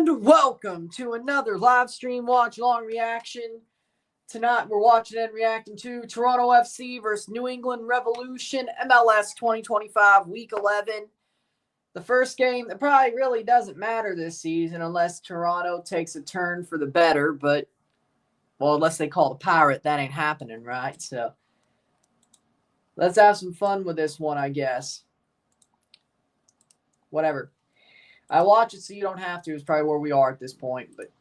And welcome to another live stream watch long reaction. Tonight we're watching and reacting to Toronto FC versus New England Revolution, MLS 2025 Week 11. The first game that probably really doesn't matter this season unless Toronto takes a turn for the better, but, well, unless they call the Pirate, that ain't happening, right? So, let's have some fun with this one, I guess. Whatever. I watch it so you don't have to is probably where we are at this point, but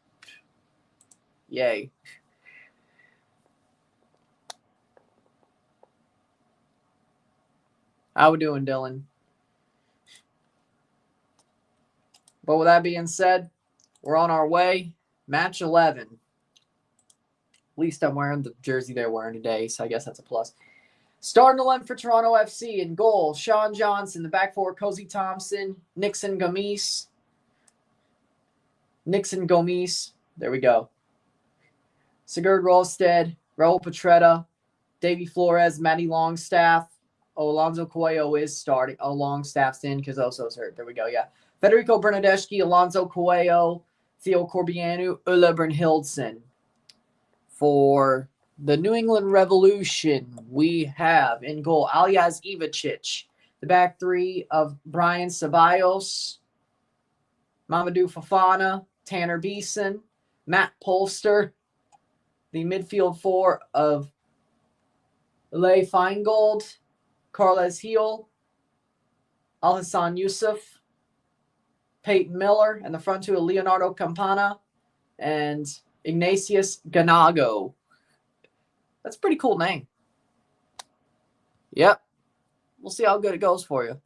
yay. How we doing, Dylan? But with that being said, we're on our way. Match 11. At least I'm wearing the jersey they're wearing today, so I guess that's a plus. Starting 11 for Toronto FC. In goal, Sean Johnson. The back four, Cozy Thompson, Nixon Gomes. There we go. Sigurd Rolstead, Raul Petretta, Davy Flores, Matty Longstaff. Oh, Alonso Coelho is starting. Oh, Longstaff's in because Oso's hurt. There we go, yeah. Federico Bernardeschi, Alonso Coelho, Theo Corbianu, Ulla Brynhildsen. For the New England Revolution, we have in goal Aljaz Ivacic. The back three of Brian Ceballos, Mamadou Fofana, Tanner Beeson, Matt Polster. The midfield four of Leigh Feingold, Carles Heel, Alhassan Yusuf, Peyton Miller, and the front two of Leonardo Campana and Ignatius Ganago. That's a pretty cool name. Yep. We'll see how good it goes for you.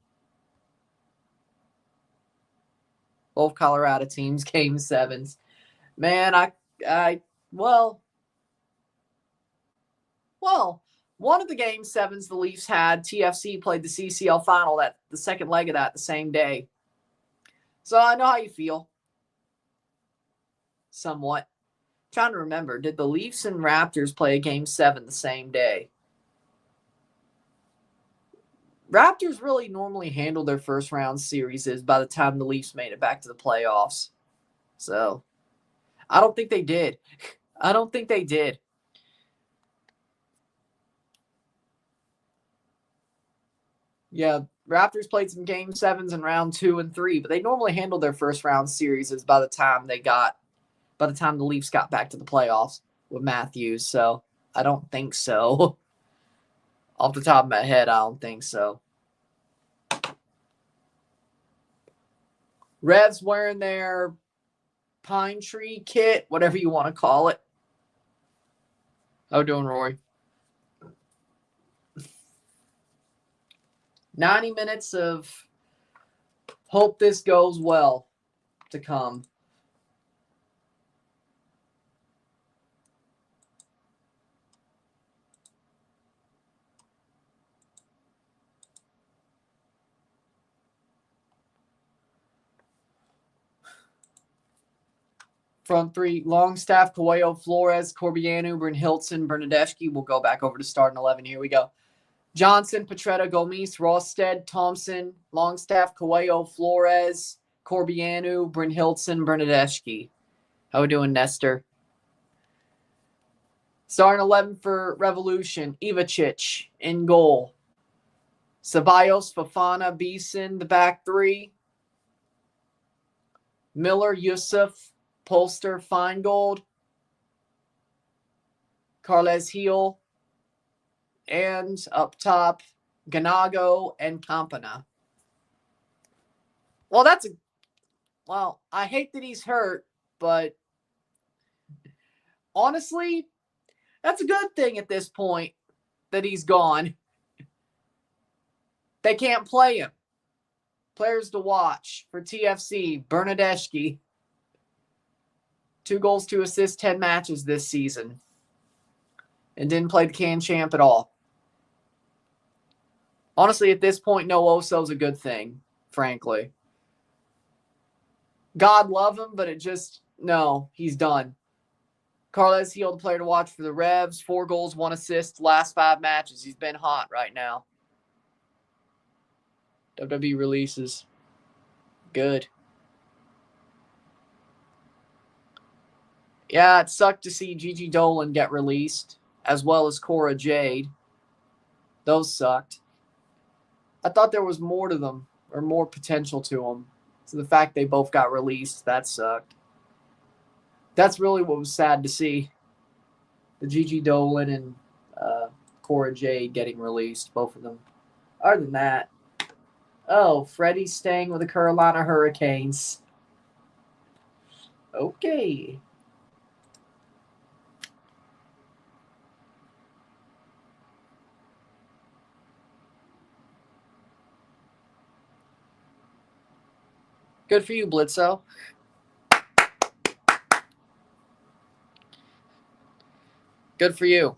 Both Colorado teams, game sevens. Man, well, one of the game sevens the Leafs had, TFC played the CCL final, the second leg of that the same day. So I know how you feel. Somewhat. Trying to remember, did the Leafs and Raptors play a game 7 the same day? Raptors really normally handle their first round series by the time the Leafs made it back to the playoffs. So, I don't think they did. Yeah, Raptors played some game 7s in round 2 and 3, but they normally handled their first round series by the time the Leafs got back to the playoffs with Matthews. So I don't think so. Off the top of my head, I don't think so. Revs wearing their pine tree kit, whatever you want to call it. How we doing, Rory? 90 minutes of hope this goes well to come. Front three, Longstaff, Coelho, Flores, Corbianu, Brynhildsen, Bernardeschi. We'll go back over to starting 11. Here we go. Johnson, Petretta, Gomes, Rolstead, Thompson, Longstaff, Coelho, Flores, Corbianu, Brynhildsen, Bernardeschi. How we doing, Nestor? Starting 11 for Revolution, Ivacic in goal. Ceballos, Fofana, Beeson, the back three. Miller, Yusuf, Polster, Feingold, Carles Heel, and up top, Ganago and Campana. Well, I hate that he's hurt, but honestly, that's a good thing at this point that he's gone. They can't play him. Players to watch for TFC, Bernardeschi. 2 goals, 2 assists, 10 matches this season. And didn't play the Can Champ at all. Honestly, at this point, no Oso's a good thing, frankly. God love him, but no, he's done. Carles Heel, the player to watch for the Revs. 4 goals, 1 assist, last 5 matches. He's been hot right now. WWE releases. Good. Yeah, it sucked to see Gigi Dolan get released, as well as Cora Jade. Those sucked. I thought there was more to them, or more potential to them. So the fact they both got released, that sucked. That's really what was sad to see. The Gigi Dolan and Cora Jade getting released, both of them. Other than that, oh, Freddie's staying with the Carolina Hurricanes. Okay. Good for you, Blitzo. Good for you.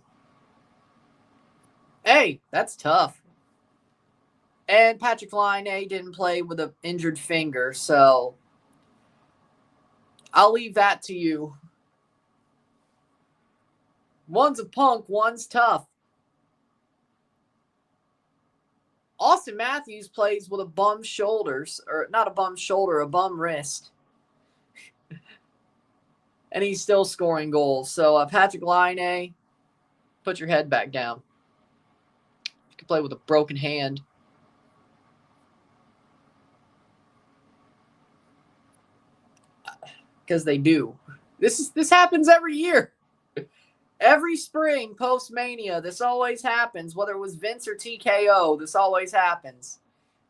Hey, that's tough. And Patrick Laine didn't play with an injured finger, so I'll leave that to you. One's a punk, one's tough. Austin Matthews plays with a bum shoulders, or not a bum shoulder, a bum wrist. And he's still scoring goals. So Patrick Laine, put your head back down. You can play with a broken hand. Because they do. This happens every year. Every spring, post-Mania, this always happens. Whether it was Vince or TKO, this always happens.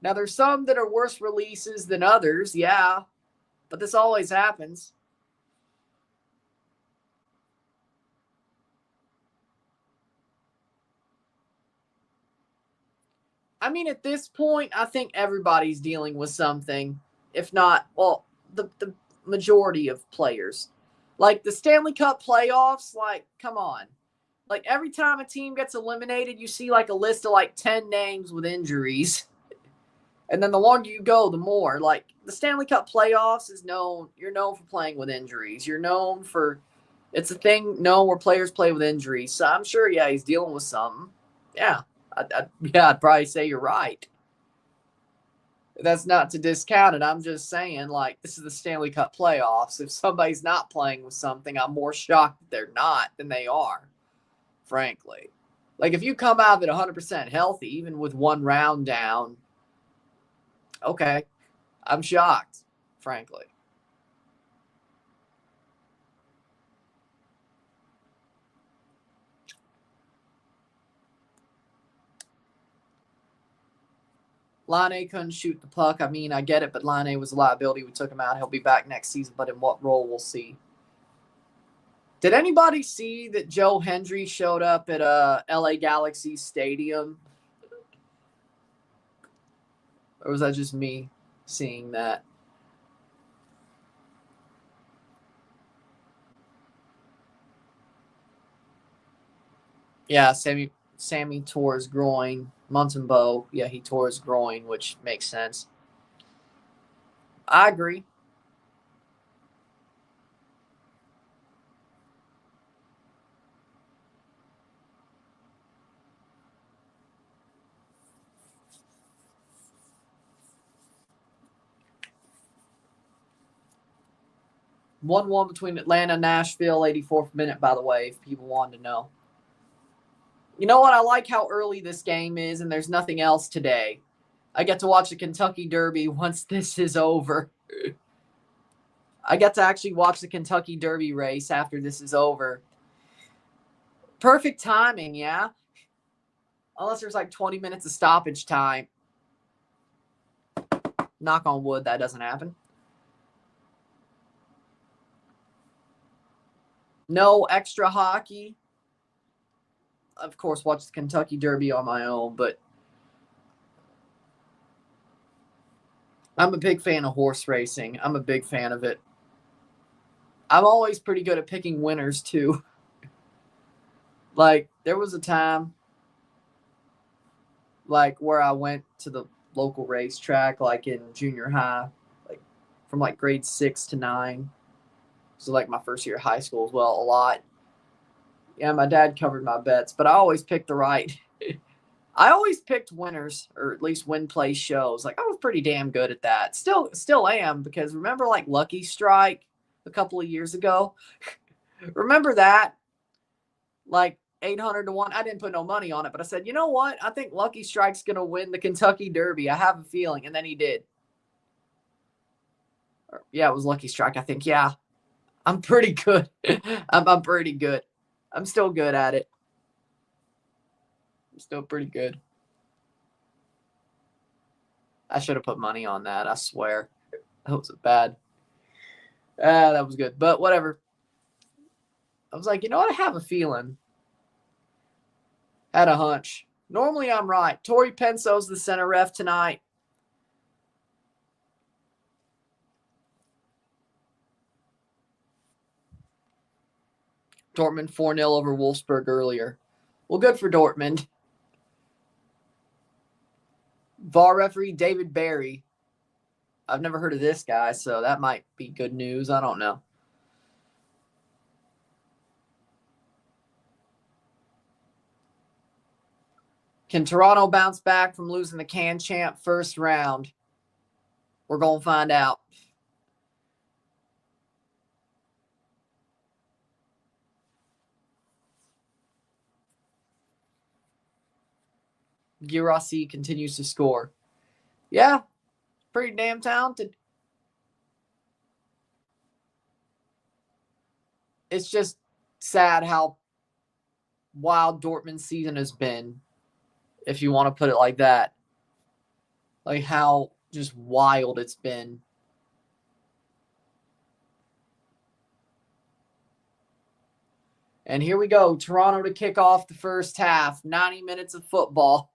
Now, there's some that are worse releases than others, yeah. But this always happens. I mean, at this point, I think everybody's dealing with something. If not, well, the majority of players. Like the Stanley Cup playoffs, like, come on. Like every time a team gets eliminated, you see like a list of like 10 names with injuries. And then the longer you go, the more. Like the Stanley Cup playoffs is known, you're known for playing with injuries. You're known for, it's a thing known where players play with injuries. So I'm sure, yeah, he's dealing with something. Yeah. I'd probably say you're right. That's not to discount it. I'm just saying, like, this is the Stanley Cup playoffs. If somebody's not playing with something, I'm more shocked that they're not than they are, frankly. Like, if you come out of it 100% healthy, even with one round down, okay, I'm shocked, frankly. Laine couldn't shoot the puck. I mean, I get it, but Laine was a liability. We took him out. He'll be back next season, but in what role, we'll see. Did anybody see that Joe Hendry showed up at LA Galaxy Stadium? Or was that just me seeing that? Yeah, Sammy tore his groin. Montembeault, yeah, he tore his groin, which makes sense. I agree. One between Atlanta and Nashville, 84th minute, by the way, if people wanted to know. You know what? I like how early this game is, and there's nothing else today. I get to watch the Kentucky Derby once this is over. I get to actually watch the Kentucky Derby race after this is over. Perfect timing, yeah? Unless there's like 20 minutes of stoppage time. Knock on wood, that doesn't happen. No extra hockey. Of course, watch the Kentucky Derby on my own, but I'm a big fan of horse racing. I'm a big fan of it. I'm always pretty good at picking winners, too. Like, there was a time, like, where I went to the local racetrack, like, in junior high, like, from, like, grade 6 to 9. So, like, my first year of high school as well, a lot. Yeah, my dad covered my bets, but I always picked the right. I always picked winners, or at least win place shows. Like, I was pretty damn good at that. Still am, because remember, like, Lucky Strike a couple of years ago? Remember that? Like 800 to 1. I didn't put no money on it, but I said, you know what? I think Lucky Strike's going to win the Kentucky Derby. I have a feeling. And then he did. Yeah, it was Lucky Strike, I think. Yeah. I'm pretty good. I'm pretty good. I'm still good at it. I'm still pretty good. I should have put money on that. I swear. That was bad. That was good. But whatever. I was like, you know what? I have a feeling. Had a hunch. Normally I'm right. Tori Penso's the center ref tonight. Dortmund 4-0 over Wolfsburg earlier. Well, good for Dortmund. VAR referee David Barry. I've never heard of this guy, so that might be good news. I don't know. Can Toronto bounce back from losing the Can Champ first round? We're going to find out. Girault continues to score. Yeah, pretty damn talented. It's just sad how wild Dortmund's season has been, if you want to put it like that. Like how just wild it's been. And here we go. Toronto to kick off the first half. 90 minutes of football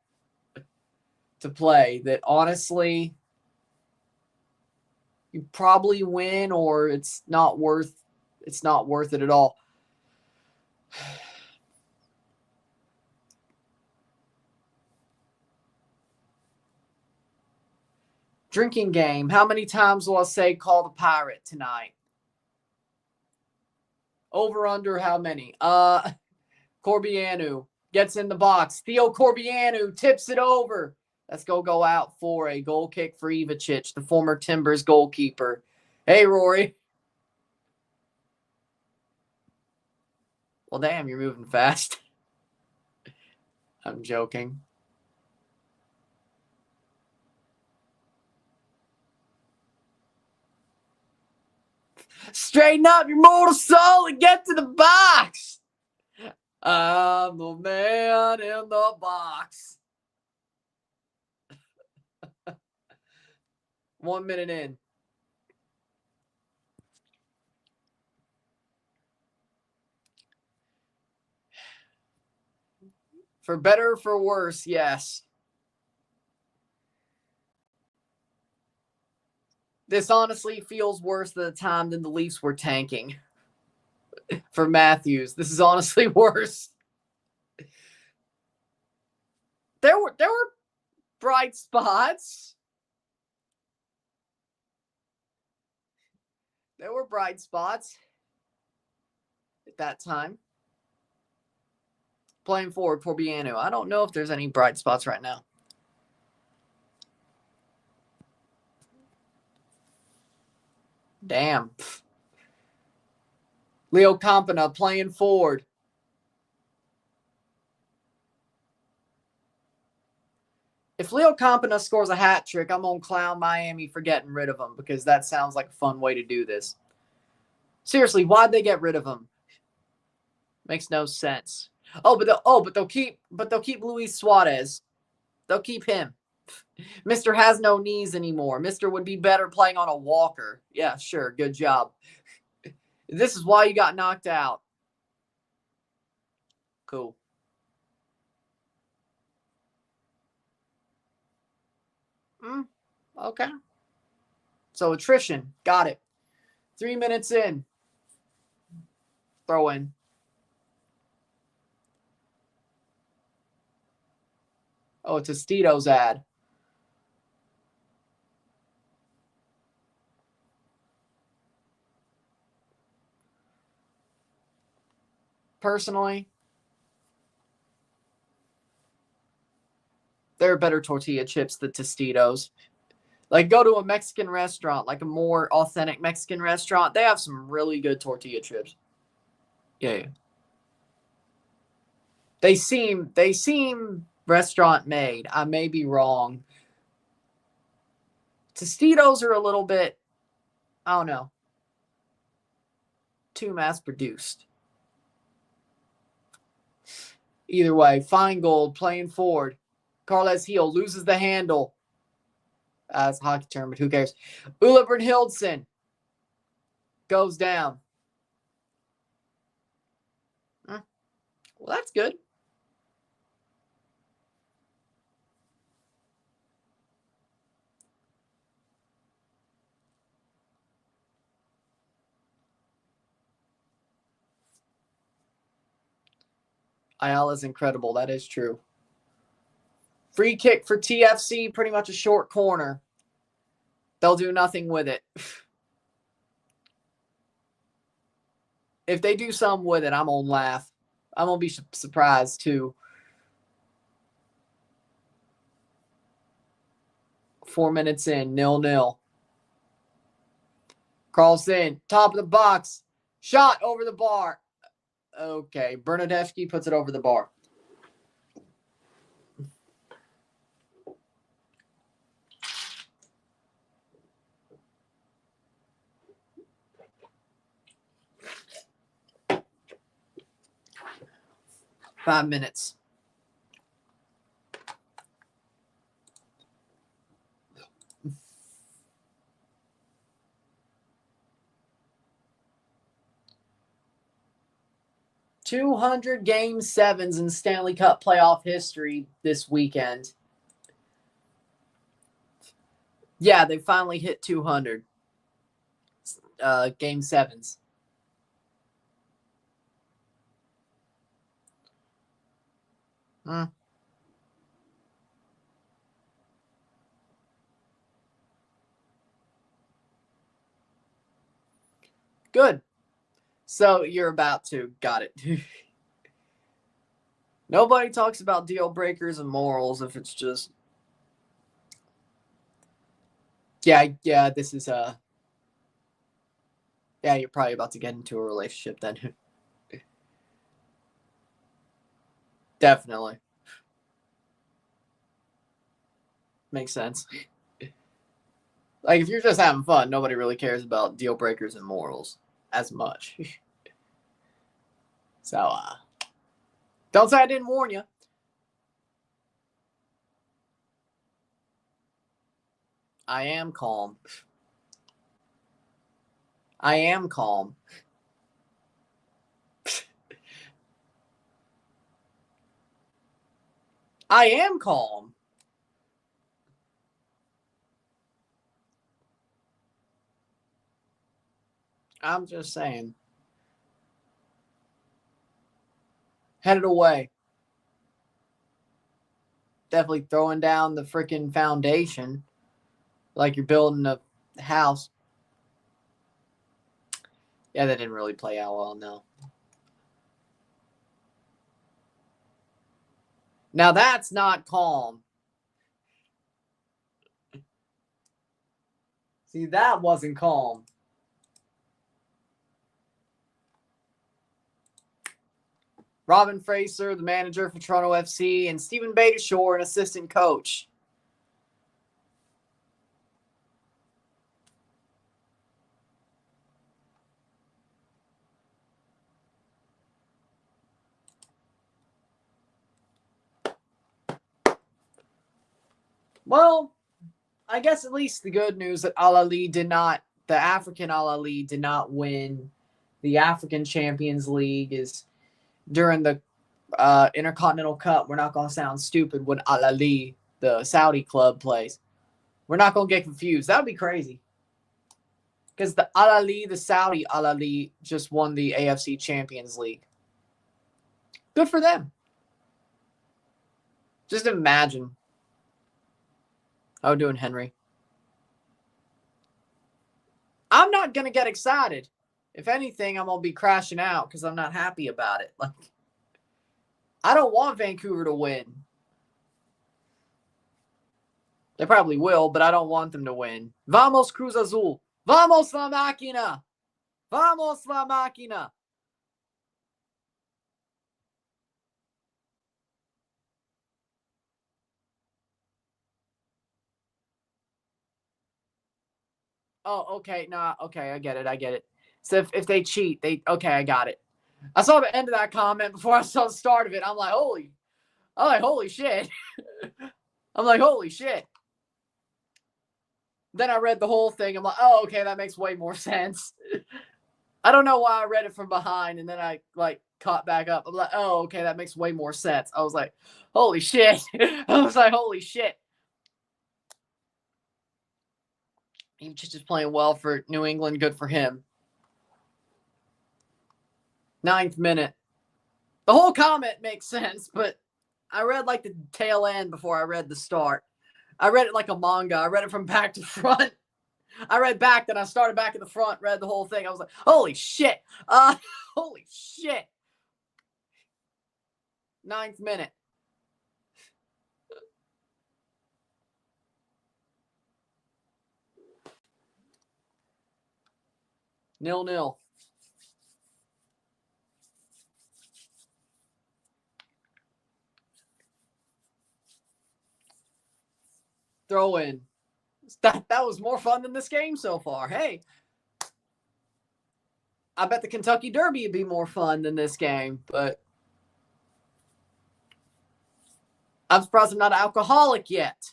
to play that honestly you probably win or it's not worth it at all. Drinking game. How many times will I say call the pirate tonight? Over under how many? Corbianu gets in the box. Theo Corbianu tips it over. Let's go out for a goal kick for Ivicic, the former Timbers goalkeeper. Hey, Rory. Well, damn, you're moving fast. I'm joking. Straighten up your mortal soul and get to the box. I'm the man in the box. 1 minute in. For better or for worse, yes. This honestly feels worse at the time than the Leafs were tanking. For Matthews, this is honestly worse. There were bright spots. There were bright spots at that time. Playing forward, Corbianu. I don't know if there's any bright spots right now. Damn. Leo Campana playing forward. If Leo Campana scores a hat trick, I'm going to clown Miami for getting rid of him because that sounds like a fun way to do this. Seriously, why'd they get rid of him? Makes no sense. But they'll keep Luis Suarez. They'll keep him. Mr. has no knees anymore. Mr. would be better playing on a walker. Yeah, sure. Good job. This is why you got knocked out. Cool. Okay. So attrition. Got it. 3 minutes in. Throw in. Oh, it's a Tostitos ad. Personally, there are better tortilla chips than Tostitos. Like, go to a Mexican restaurant, like a more authentic Mexican restaurant. They have some really good tortilla chips. Yeah. They seem restaurant made. I may be wrong. Tostitos are a little bit, I don't know, too mass produced. Either way, Feingold playing forward. Carles Heel loses the handle. It's a hockey term, but who cares? Ulla Brynhildsen goes down. Well, that's good. Ayala's incredible. That is true. Free kick for TFC, pretty much a short corner. They'll do nothing with it. If they do something with it, I'm going to laugh. I'm going to be surprised, too. 4 minutes in, 0-0. Carlson, top of the box. Shot over the bar. Okay, Bernadeschi puts it over the bar. Five minutes. $200 game sevens in Stanley Cup playoff history this weekend. Yeah, they finally hit 200 game sevens. Good. So you're about to. Got it. Nobody talks about deal breakers and morals if it's just. Yeah, this is yeah, you're probably about to get into a relationship then. Definitely. Makes sense. Like, if you're just having fun, nobody really cares about deal breakers and morals as much. So, don't say I didn't warn you. I am calm. I am calm. I am calm. I'm just saying. Headed away. Definitely throwing down the freaking foundation like you're building a house. Yeah, that didn't really play out well, no. Now that's not calm. See, that wasn't calm. Robin Fraser, the manager for Toronto FC, and Stephen Beitashour, an assistant coach. Well, I guess at least the good news that the African Al Ahly did not win the African Champions League is during the Intercontinental Cup. We're not going to sound stupid when Al Ahly, the Saudi club, plays. We're not going to get confused. That would be crazy. Because the Al Ahly, the Saudi Al Ahly, just won the AFC Champions League. Good for them. Just imagine. How you doing, Henry? I'm not going to get excited. If anything, I'm going to be crashing out because I'm not happy about it. Like, I don't want Vancouver to win. They probably will, but I don't want them to win. Vamos, Cruz Azul. Vamos, la máquina. Vamos, la máquina. Oh, okay. Nah, okay. I get it. So if they cheat, okay, I got it. I saw the end of that comment before I saw the start of it. I'm like, holy shit. I'm like, holy shit. Then I read the whole thing. I'm like, oh, okay, that makes way more sense. I don't know why I read it from behind and then I like caught back up. I'm like, oh, okay, that makes way more sense. I was like, holy shit. I was like, holy shit. He's just playing well for New England. Good for him. 9th minute. The whole comment makes sense, but I read like the tail end before I read the start. I read it like a manga. I read it from back to front. I read back, then I started back at the front, read the whole thing. I was like, holy shit. Holy shit. 9th minute. Nil. Throw in. That was more fun than this game so far. Hey, I bet the Kentucky Derby would be more fun than this game, but I'm surprised I'm not an alcoholic yet.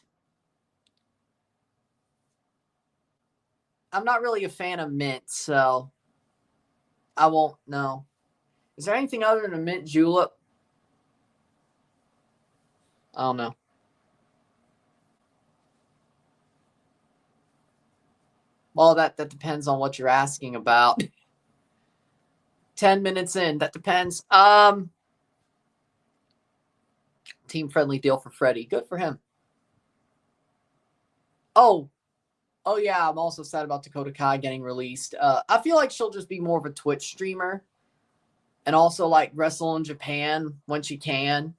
I'm not really a fan of mint, so I won't know. Is there anything other than a mint julep? I don't know. Well, that depends on what you're asking about. 10 minutes in, that depends. Team friendly deal for Freddie. Good for him. Oh yeah, I'm also sad about Dakota Kai getting released. I feel like she'll just be more of a Twitch streamer and also like wrestle in Japan when she can.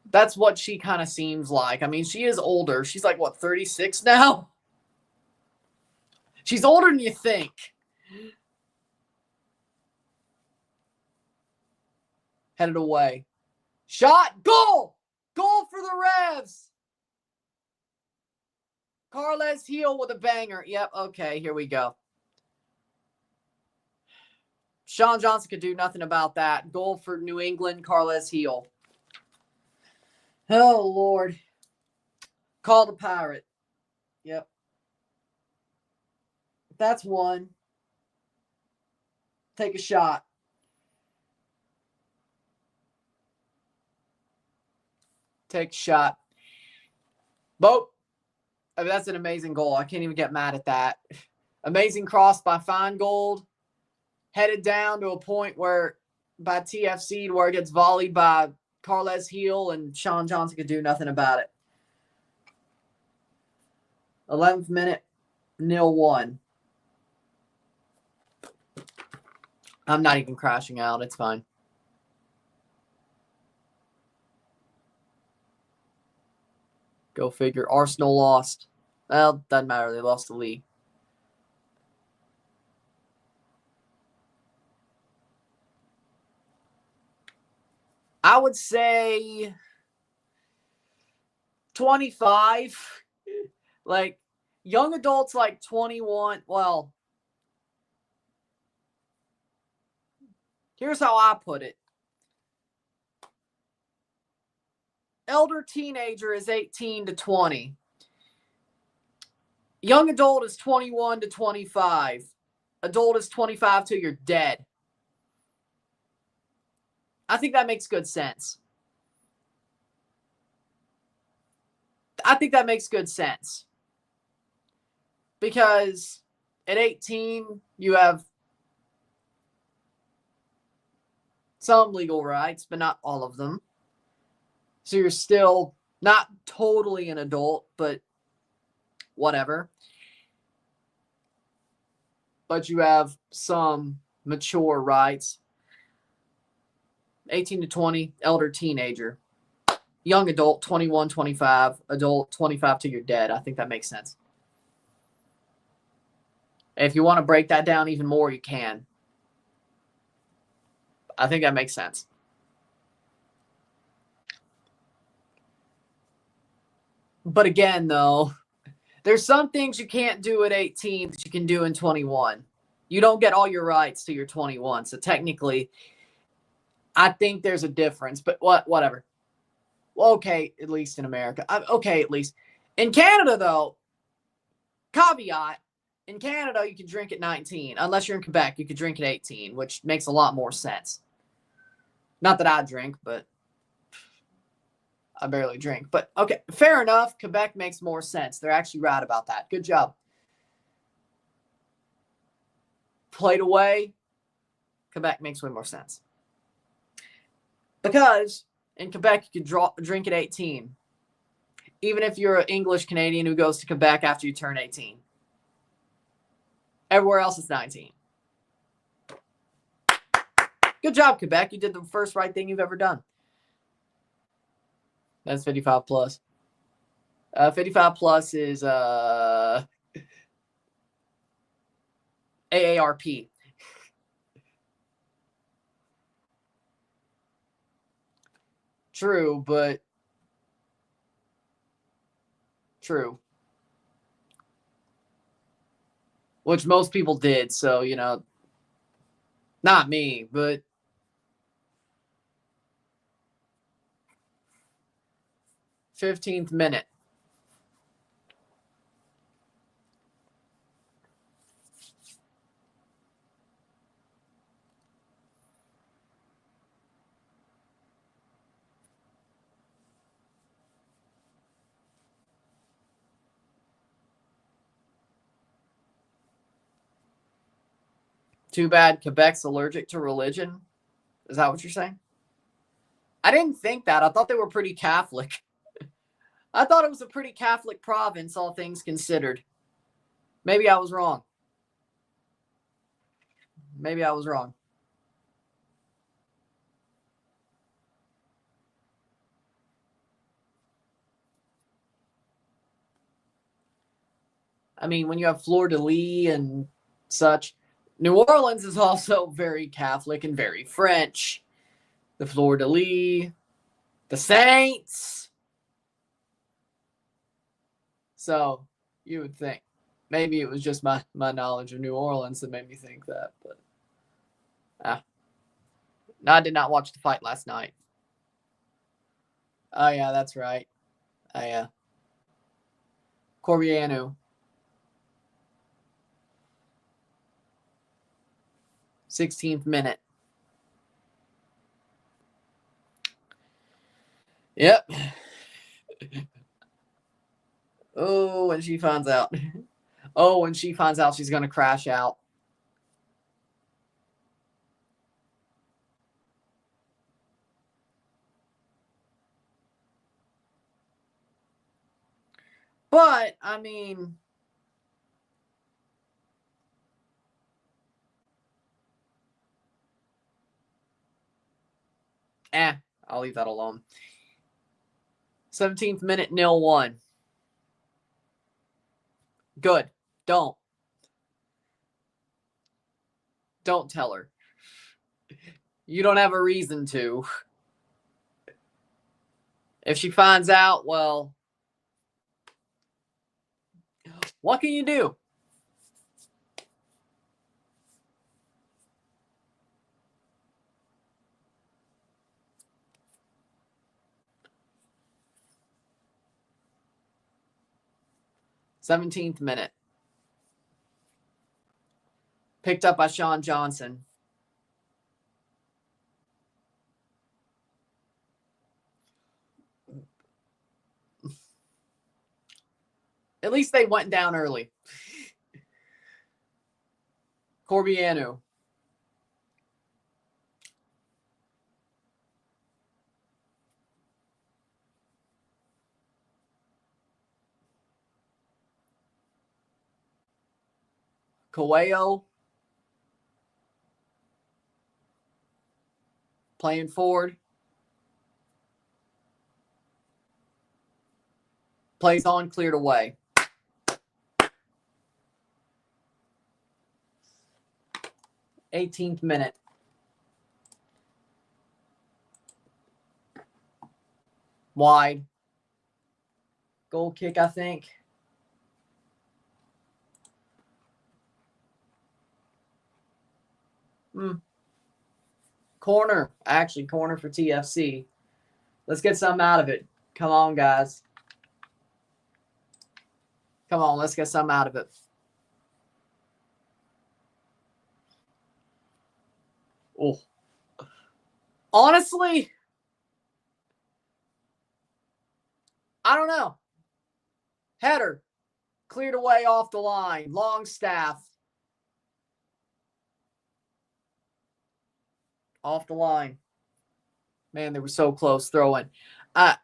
That's what she kind of seems like. I mean, she is older. She's like, what, 36 now? She's older than you think. Headed away. Shot. Goal! Goal for the Revs! Carles Heel with a banger. Yep, okay, here we go. Sean Johnson could do nothing about that. Goal for New England, Carles Heel. Oh, Lord. Call the Pirate. Yep. That's one. Take a shot. Take a shot. Boat. I mean, that's an amazing goal. I can't even get mad at that. Amazing cross by Feingold. Headed down to a point where by TFC where it gets volleyed by Carles Heel and Sean Johnson could do nothing about it. 11th minute, 0-1. I'm not even crashing out. It's fine. Go figure. Arsenal lost. Well, doesn't matter. They lost the league. I would say 25. Like, young adults like 21. Well, here's how I put it. Elder teenager is 18 to 20. Young adult is 21 to 25. Adult is 25 till you're dead. I think that makes good sense. I think that makes good sense. Because at 18, you have some legal rights, but not all of them. So you're still not totally an adult, but whatever. But you have some mature rights. 18 to 20, elder teenager. Young adult, 21, 25. Adult, 25 till you're dead. I think that makes sense. If you want to break that down even more, you can. I think that makes sense. But again, though, There's some things you can't do at 18 that you can do in 21. You don't get all your rights till you're 21. So technically, I think there's a difference. But whatever. Well, okay, at least in America. Okay, at least. In Canada, though, caveat, in Canada, you can drink at 19. Unless you're in Quebec, you can drink at 18, which makes a lot more sense. Not that I drink, but I barely drink. But okay, fair enough. Quebec makes more sense. They're actually right about that. Good job. Played away, Quebec makes way more sense. Because in Quebec, you can drink at 18. Even if you're an English Canadian who goes to Quebec after you turn 18. Everywhere else is 19. Good job, Quebec. You did the first right thing you've ever done. That's 55 plus. 55 plus is AARP. True, but true. Which most people did, so, you know, not me, but 15th minute. Too bad Quebec's allergic to religion. Is that what you're saying? I didn't think that. I thought they were pretty Catholic. I thought it was a pretty Catholic province, all things considered. Maybe I was wrong. Maybe I was wrong. I mean, when you have fleur-de-lis and such, New Orleans is also very Catholic and very French. The fleur-de-lis, the Saints. So you would think. Maybe it was just my knowledge of New Orleans that made me think that. But no, I did not watch the fight last night. Oh, yeah, that's right. Oh, yeah. Corbianu. 16th minute. Yep. Oh, when she finds out. Oh, when she finds out she's going to crash out. But, I mean, I'll leave that alone. 17th minute, 0-1. Good. Don't tell her. You don't have a reason to. If she finds out, well, what can you do? Seventeenth minute. Picked up by Sean Johnson. At least they went down early. Corbianu. Coelho. Playing forward. Plays on, cleared away. Eighteenth minute. Wide. Goal kick, I think. Corner. Actually, corner for TFC. Let's get something out of it. Come on, guys. Come on, let's get something out of it. Oh. Honestly, I don't know. Header. Cleared away off the line. Longstaff. Off the line. Man, they were so close throwing. Well,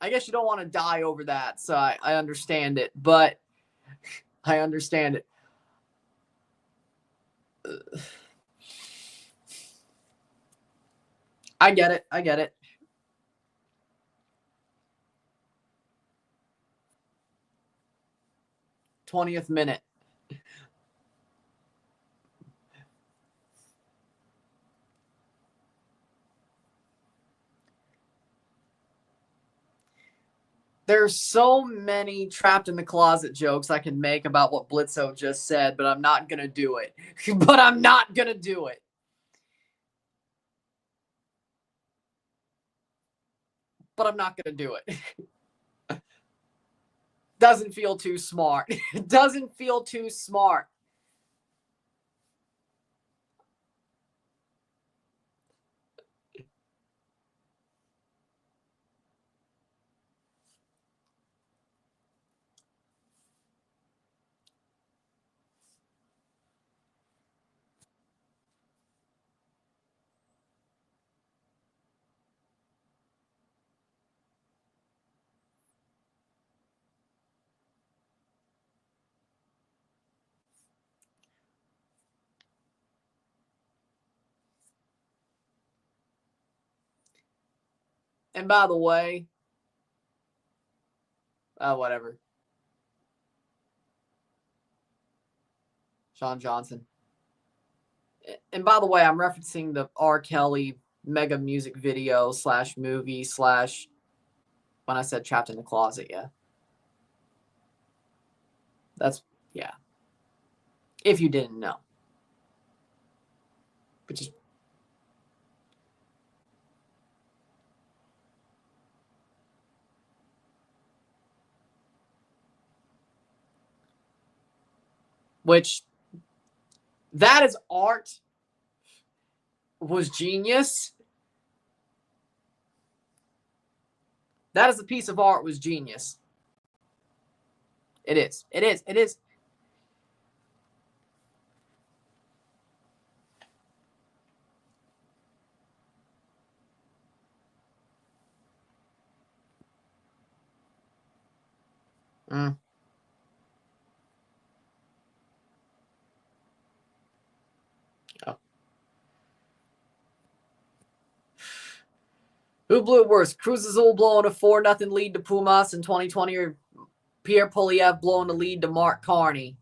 I guess you don't want to die over that, so I understand it, but I understand it. I get it. I get it. '20th minute. There's so many trapped in the closet jokes I can make about what Blitzo just said, but I'm not going to do it. But I'm not going to do it. But I'm not going to do it. Doesn't feel too smart. Doesn't feel too smart. And by the way, whatever. Sean Johnson. And by the way, I'm referencing the R. Kelly mega music video / movie / when I said trapped in the closet, yeah. That's, yeah. If you didn't know. Which is, which, that is art, was genius. That is a piece of art, was genius. It is. It is. It is. Mm. Oh. Who blew it worse? Cruz Azul blowing a 4-0 lead to Pumas in 2020, or Pierre Polyev blowing the lead to Mark Carney?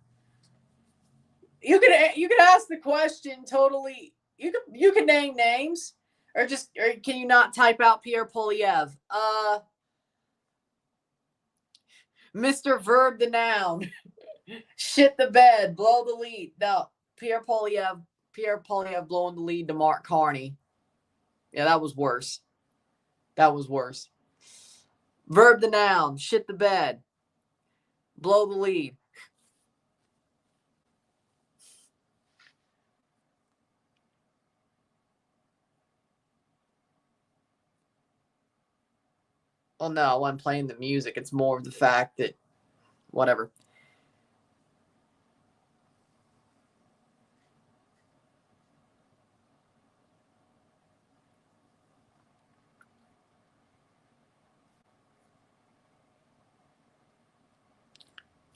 You could ask the question totally. You can name names, or can you not type out Pierre Polyev? Mr. Verb the noun. Shit the bed. Blow the lead. No, Pierre Polyev blowing the lead to Mark Carney. Yeah, that was worse. That was worse. Verb the noun. Shit the bed. Blow the lead. Oh no, I wasn't playing the music. It's more of the fact that whatever.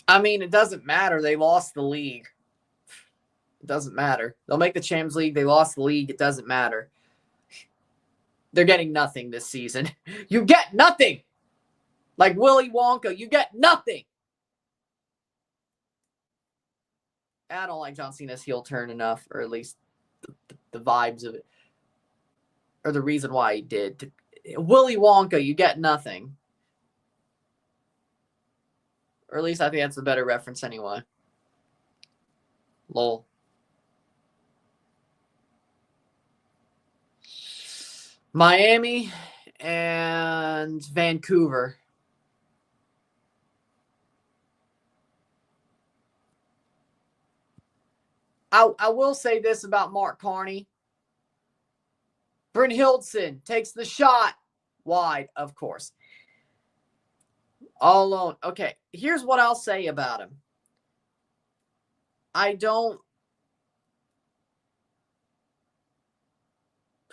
I mean, it doesn't matter. They lost the league. It doesn't matter. They'll make the Champions League. They lost the league. It doesn't matter. They're getting nothing this season. You get nothing. Like Willy Wonka, you get nothing. I don't like John Cena's heel turn enough, or at least the vibes of it, or the reason why he did. Willy Wonka, you get nothing. Or at least I think that's a better reference anyway. Lol. Miami and Vancouver. I will say this about Mark Carney. Bryn Hildson takes the shot. Wide, of course. All alone. Okay, here's what I'll say about him.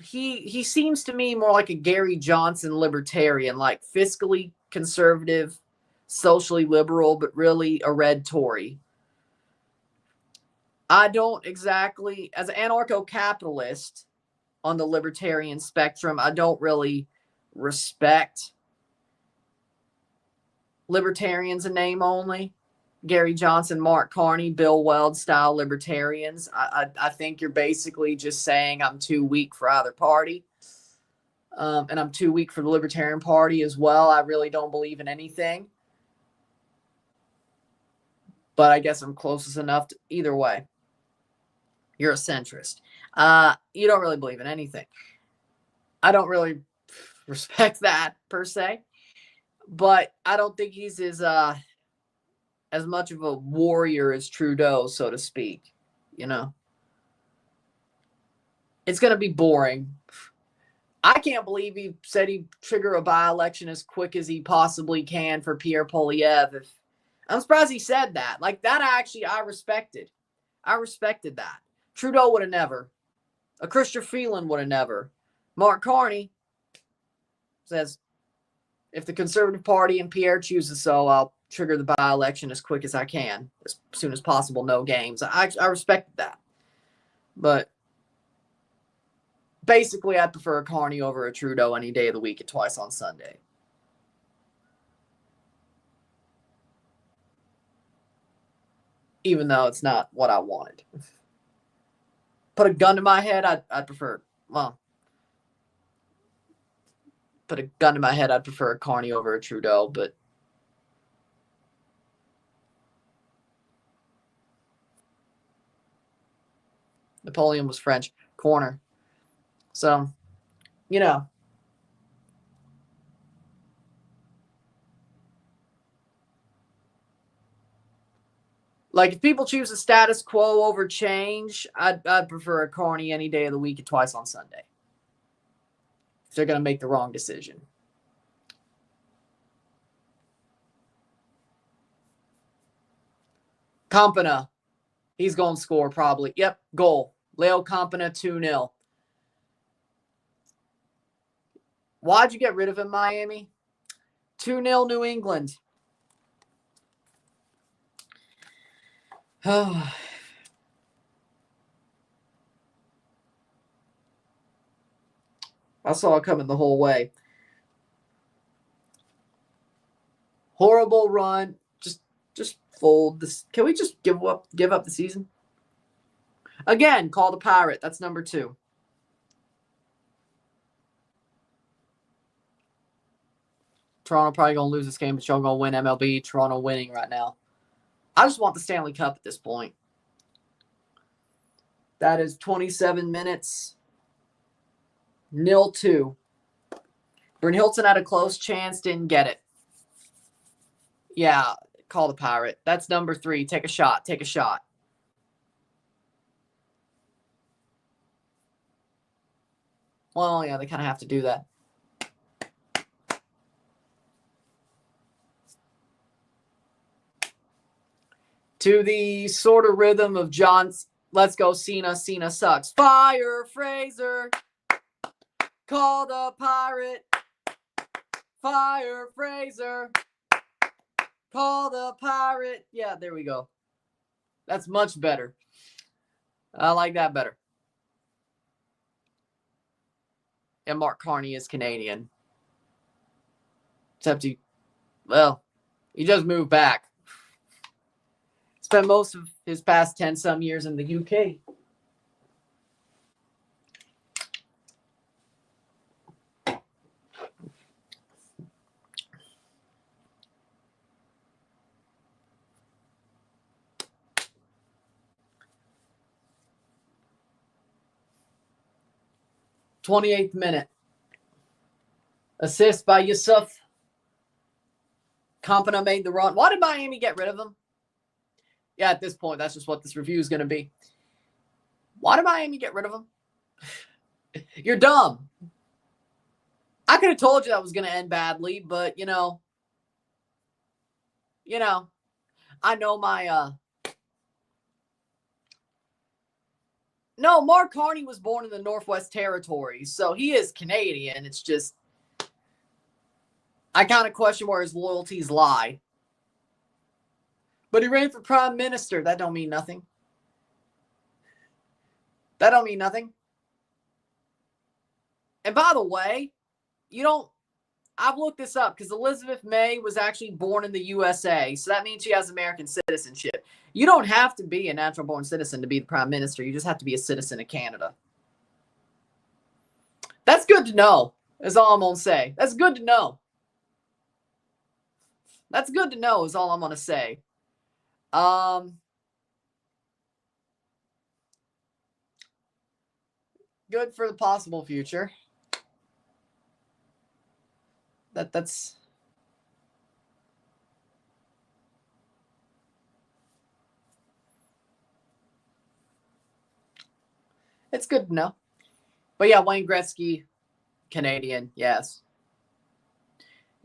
He seems to me more like a Gary Johnson libertarian, like fiscally conservative, socially liberal, but really a red Tory. I don't exactly, as an anarcho-capitalist on the libertarian spectrum, I don't really respect libertarians in name only. Gary Johnson, Mark Carney, Bill Weld style libertarians. I think you're basically just saying I'm too weak for either party. And I'm too weak for the Libertarian Party as well. I really don't believe in anything. But I guess I'm closest enough to either way. You're a centrist. You don't really believe in anything. I don't really respect that per se. But I don't think he's as much of a warrior as Trudeau, so to speak. You know? It's going to be boring. I can't believe he said he'd trigger a by-election as quick as he possibly can for Pierre Poilievre. I'm surprised he said that. Like, that actually I respected. I respected that. Trudeau would have never. A Chrysler Freeland would have never. Mark Carney says, if the Conservative Party and Pierre chooses so, I'll trigger the by-election as quick as I can. As soon as possible, no games. I respected that. But basically, I'd prefer a Carney over a Trudeau any day of the week and twice on Sunday. Even though it's not what I wanted. Put a gun to my head, I'd prefer, well, put a gun to my head, I'd prefer a Carney over a Trudeau, but Napoleon was French. Corner. So, you know. Like, if people choose the status quo over change, I'd prefer a Carney any day of the week and twice on Sunday. If they're going to make the wrong decision. Campana. He's going to score probably. Yep, goal. Leo Campana, 2-0. Why'd you get rid of him, Miami? 2-0 New England. I saw it coming the whole way. Horrible run. Just fold this. Can we just give up the season? Again, call the Pirate. That's number 2. Toronto probably going to lose this game, but y'all going to win MLB. Toronto winning right now. I just want the Stanley Cup at this point. That is 27 minutes. 0-2. Bryn Hildson had a close chance, didn't get it. Yeah, call the Pirate. That's number 3. Take a shot. Take a shot. Well, yeah, they kind of have to do that. To the sort of rhythm of John's Let's Go Cena, Cena Sucks. Fire Fraser. Call the Pirate. Fire Fraser. Call the Pirate. Yeah, there we go. That's much better. I like that better. And Mark Carney is Canadian. Except he just moved back. Spent most of his past 10-some years in the UK. 28th minute. Assist by Yusuf. Campana made the run. Why did Miami get rid of him? Yeah, at this point, that's just what this review is going to be. Why did Miami get rid of him? You're dumb. I could have told you that was going to end badly, but, you know, I know my, No, Mark Carney was born in the Northwest Territories, so he is Canadian. It's just, I kind of question where his loyalties lie. But he ran for prime minister. That don't mean nothing. That don't mean nothing. And by the way, I've looked this up because Elizabeth May was actually born in the USA. So that means she has American citizenship. You don't have to be a natural born citizen to be the prime minister. You just have to be a citizen of Canada. That's good to know, is all I'm going to say. That's good to know. That's good to know, is all I'm going to say. Good for the possible future. That's it's good to know. But yeah, Wayne Gretzky, Canadian, yes.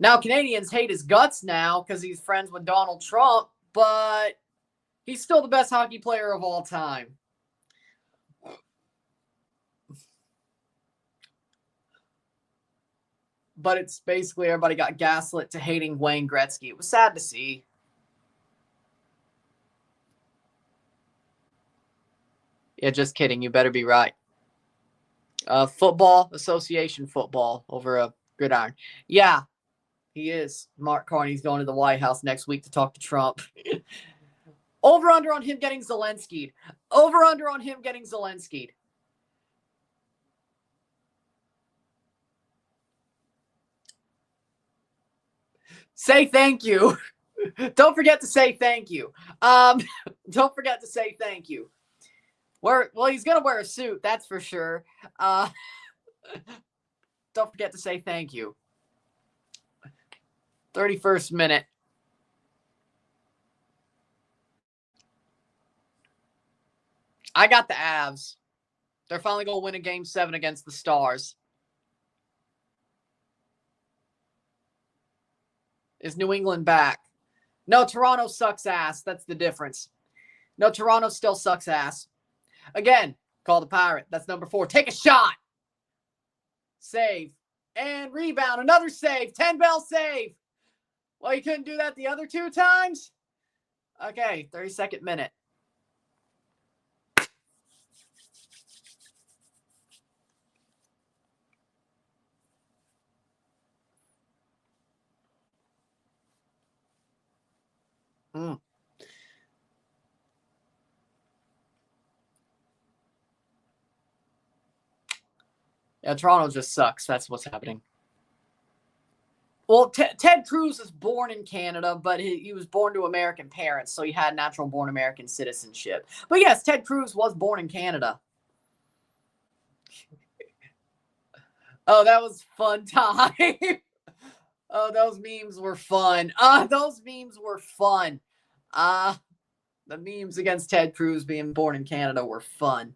Now Canadians hate his guts now because he's friends with Donald Trump, but he's still the best hockey player of all time. But it's basically everybody got gaslit to hating Wayne Gretzky. It was sad to see. Yeah, just kidding. You better be right. Football, association football over a gridiron. Yeah, he is. Mark Carney's going to the White House next week to talk to Trump. Over under on him getting Zelensky'd. Over under on him getting Zelensky'd. Say thank you. Don't forget to say thank you. Don't forget to say thank you. Well, he's going to wear a suit, that's for sure. Don't forget to say thank you. 31st minute. I got the Avs. They're finally going to win a Game 7 against the Stars. Is New England back? No, Toronto sucks ass. That's the difference. No, Toronto still sucks ass. Again, call the Pirate. That's number 4. Take a shot. Save. And rebound. Another save. 10-bell save. Well, you couldn't do that the other 2 times? Okay, 32nd minute. Yeah, Toronto just sucks. That's what's happening. Well, Ted Cruz was born in Canada, but he was born to American parents, so he had natural-born American citizenship. But yes, Ted Cruz was born in Canada. Oh, that was fun time. Oh, those memes were fun. Those memes were fun. The memes against Ted Cruz being born in Canada were fun.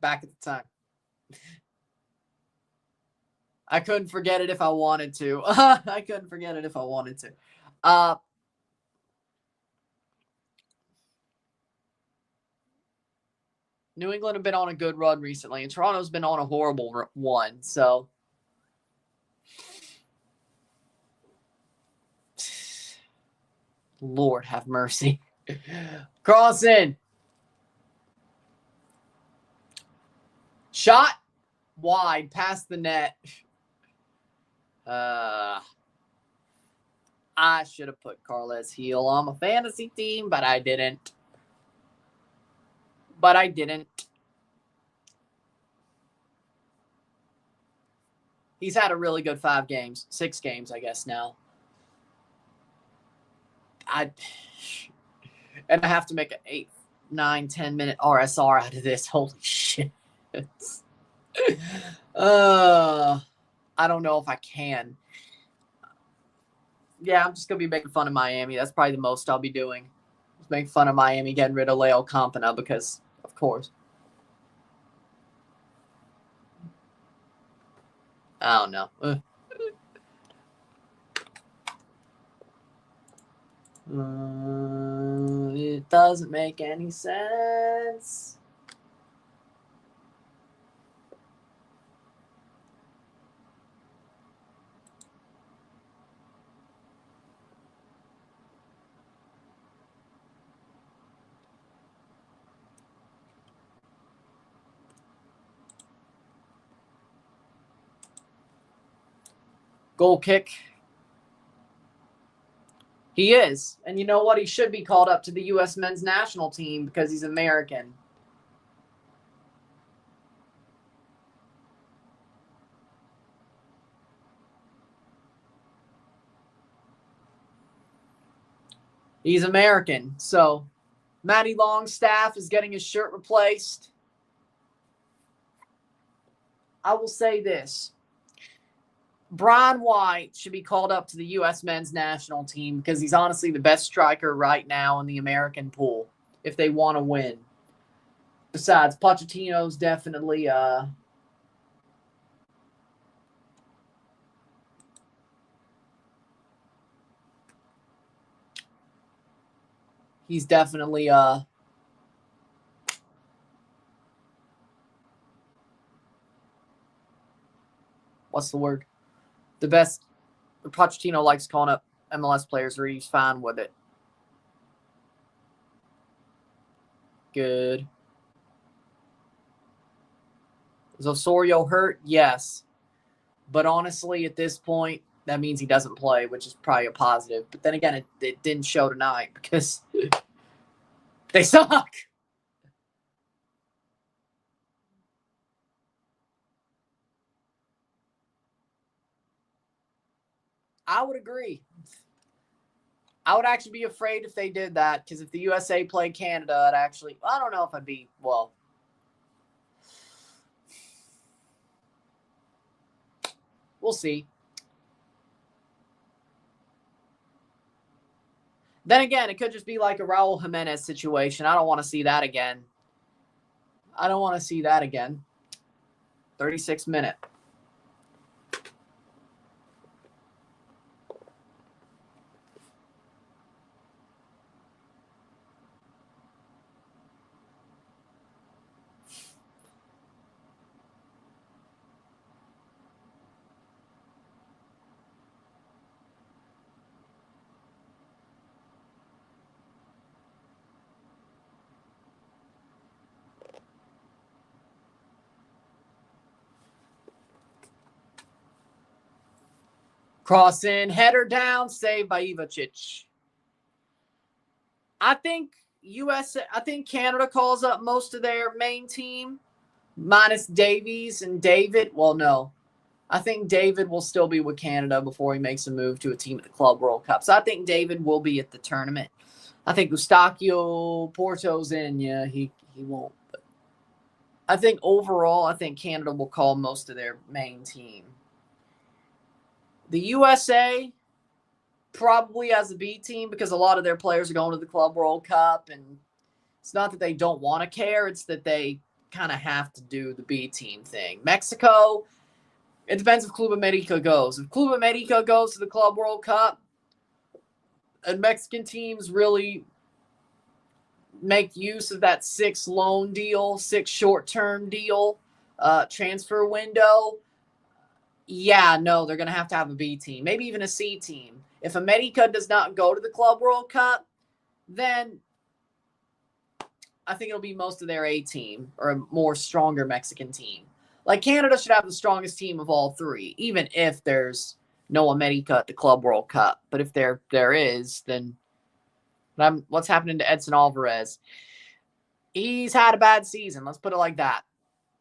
Back at the time. I couldn't forget it if I wanted to. I couldn't forget it if I wanted to. New England have been on a good run recently, and Toronto's been on a horrible one. So, Lord have mercy. Cross in. Shot wide past the net. I should have put Carles Heel on my fantasy team, but I didn't. He's had a really good 6 games, I guess now. And I have to make an 8, 9, 10 minute RSR out of this. Holy shit. I don't know if I can. Yeah, I'm just going to be making fun of Miami. That's probably the most I'll be doing. Just making fun of Miami getting rid of Leo Campana because, of course. I don't know. It doesn't make any sense. Goal kick. He is. And you know what? He should be called up to the U.S. men's national team because he's American. He's American. So Matty Longstaff is getting his shirt replaced. I will say this. Brian White should be called up to the U.S. men's national team because he's honestly the best striker right now in the American pool if they want to win. Besides, Pochettino's definitely he's definitely what's the word? The best. Pochettino likes calling up MLS players where he's fine with it. Good. Is Osorio hurt? Yes. But honestly, at this point, that means he doesn't play, which is probably a positive. But then again, it didn't show tonight because they suck. I would agree. I would actually be afraid if they did that because if the USA played Canada, I'd actually, I don't know if I'd be, well, we'll see. Then again, it could just be like a Raul Jimenez situation. I don't want to see that again. 36 minute. Cross in, header down, saved by Ivacic. I think Canada calls up most of their main team, minus Davies and David. Well, no. I think David will still be with Canada before he makes a move to a team at the Club World Cup. So I think David will be at the tournament. I think Eustachio Porto's in. Yeah, he won't. But I think overall, I think Canada will call most of their main team. The USA probably has a B team because a lot of their players are going to the Club World Cup. And it's not that they don't want to care. It's that they kind of have to do the B team thing. Mexico, it depends if Club America goes. If Club America goes to the Club World Cup and Mexican teams really make use of that 6 loan deal, 6 short-term deal, transfer window, yeah, no, they're going to have a B team, maybe even a C team. If America does not go to the Club World Cup, then I think it'll be most of their A team or a more stronger Mexican team. Like Canada should have the strongest team of all 3, even if there's no America at the Club World Cup. But if there is, then what's happening to Edson Alvarez? He's had a bad season. Let's put it like that.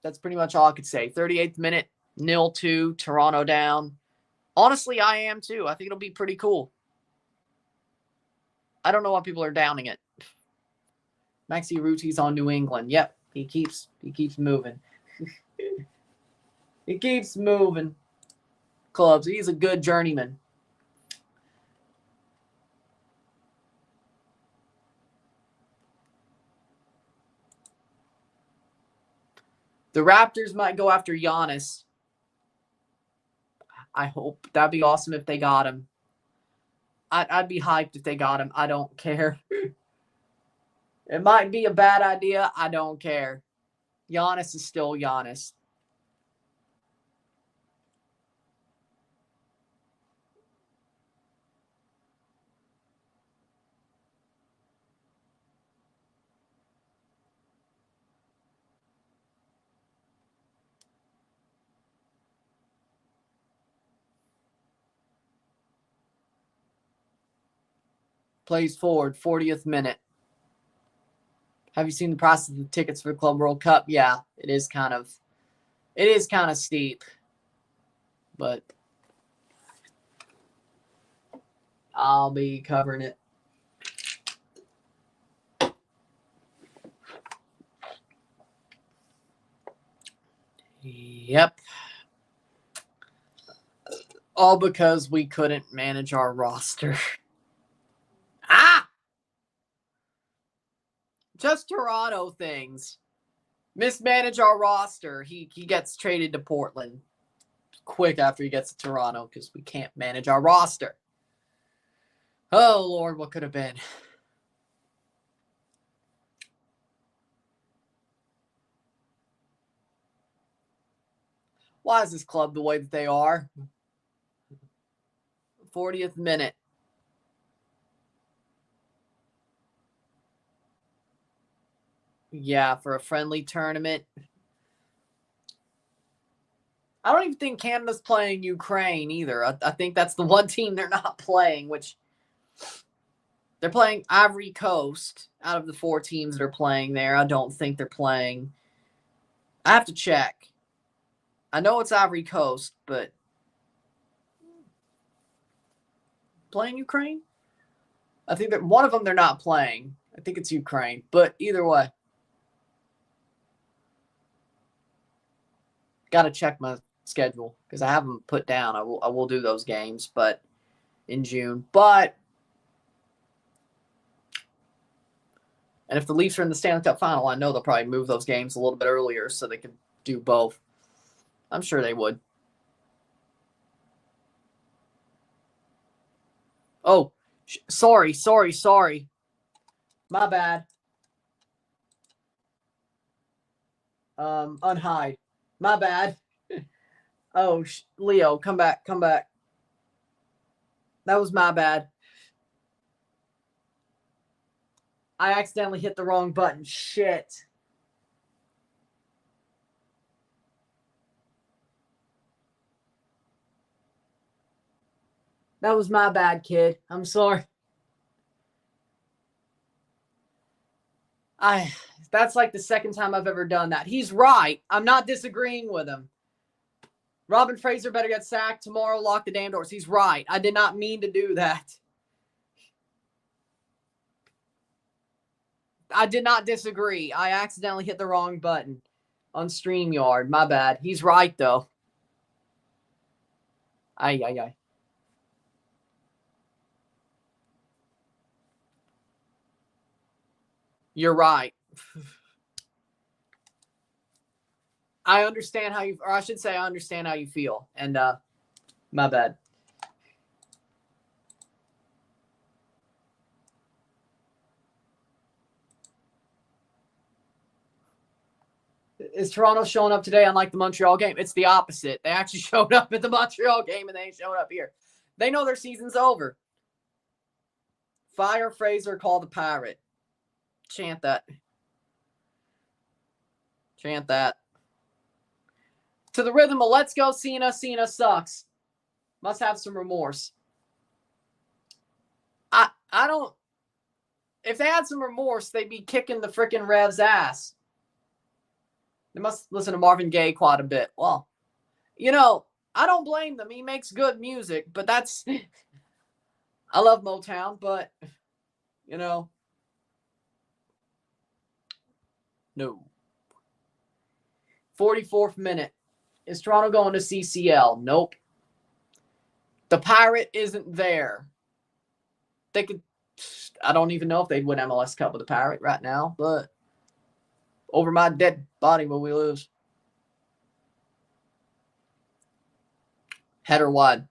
That's pretty much all I could say. 38th minute, 0-2, Toronto down. Honestly, I am too. I think it'll be pretty cool. I don't know why people are downing it. Maxi Ruti's on New England. Yep, he keeps moving. He keeps moving clubs. He's a good journeyman. The Raptors might go after Giannis. I hope. That'd be awesome if they got him. I'd be hyped if they got him. I don't care. It might be a bad idea. I don't care. Giannis is still Giannis. Plays forward, 40th minute. Have you seen the price of the tickets for the Club World Cup? Yeah, it is kind of steep. But I'll be covering it. Yep. All because we couldn't manage our roster. Just Toronto things. Mismanage our roster. He gets traded to Portland quick after he gets to Toronto because we can't manage our roster. Oh, Lord, what could have been? Why is this club the way that they are? 40th minute. Yeah, for a friendly tournament. I don't even think Canada's playing Ukraine either. I think that's the one team they're not playing, which they're playing Ivory Coast out of the 4 teams that are playing there. I don't think they're playing. I have to check. I know it's Ivory Coast, but playing Ukraine? I think that one of them they're not playing. I think it's Ukraine, but either way. Got to check my schedule because I have them put down. I will do those games, but in June. And if the Leafs are in the Stanley Cup final, I know they'll probably move those games a little bit earlier so they can do both. I'm sure they would. Oh, sorry. My bad. Unhide. My bad. Oh, Leo, come back. That was my bad. I accidentally hit the wrong button. Shit. That was my bad, kid. I'm sorry. That's like the second time I've ever done that. He's right. I'm not disagreeing with him. Robin Fraser better get sacked tomorrow. Lock the damn doors. He's right. I did not mean to do that. I did not disagree. I accidentally hit the wrong button on StreamYard. My bad. He's right, though. Ay. You're right. I understand how you, or I should say I understand how you feel. And my bad. Is Toronto showing up today unlike the Montreal game? It's the opposite. They actually showed up at the Montreal game and they ain't showing up here. They know their season's over. Fire Fraser, call the pirate. Chant that. To the rhythm of Let's Go Cena. Cena sucks. Must have some remorse. I don't. If they had some remorse, they'd be kicking the freaking Rev's ass. They must listen to Marvin Gaye quite a bit. Well, I don't blame them. He makes good music, but that's. I love Motown, but, no. 44th minute. Is Toronto going to CCL? Nope. The Pirate isn't there. They could. I don't even know if they'd win MLS Cup with the Pirate right now, but over my dead body will we lose. Header wide.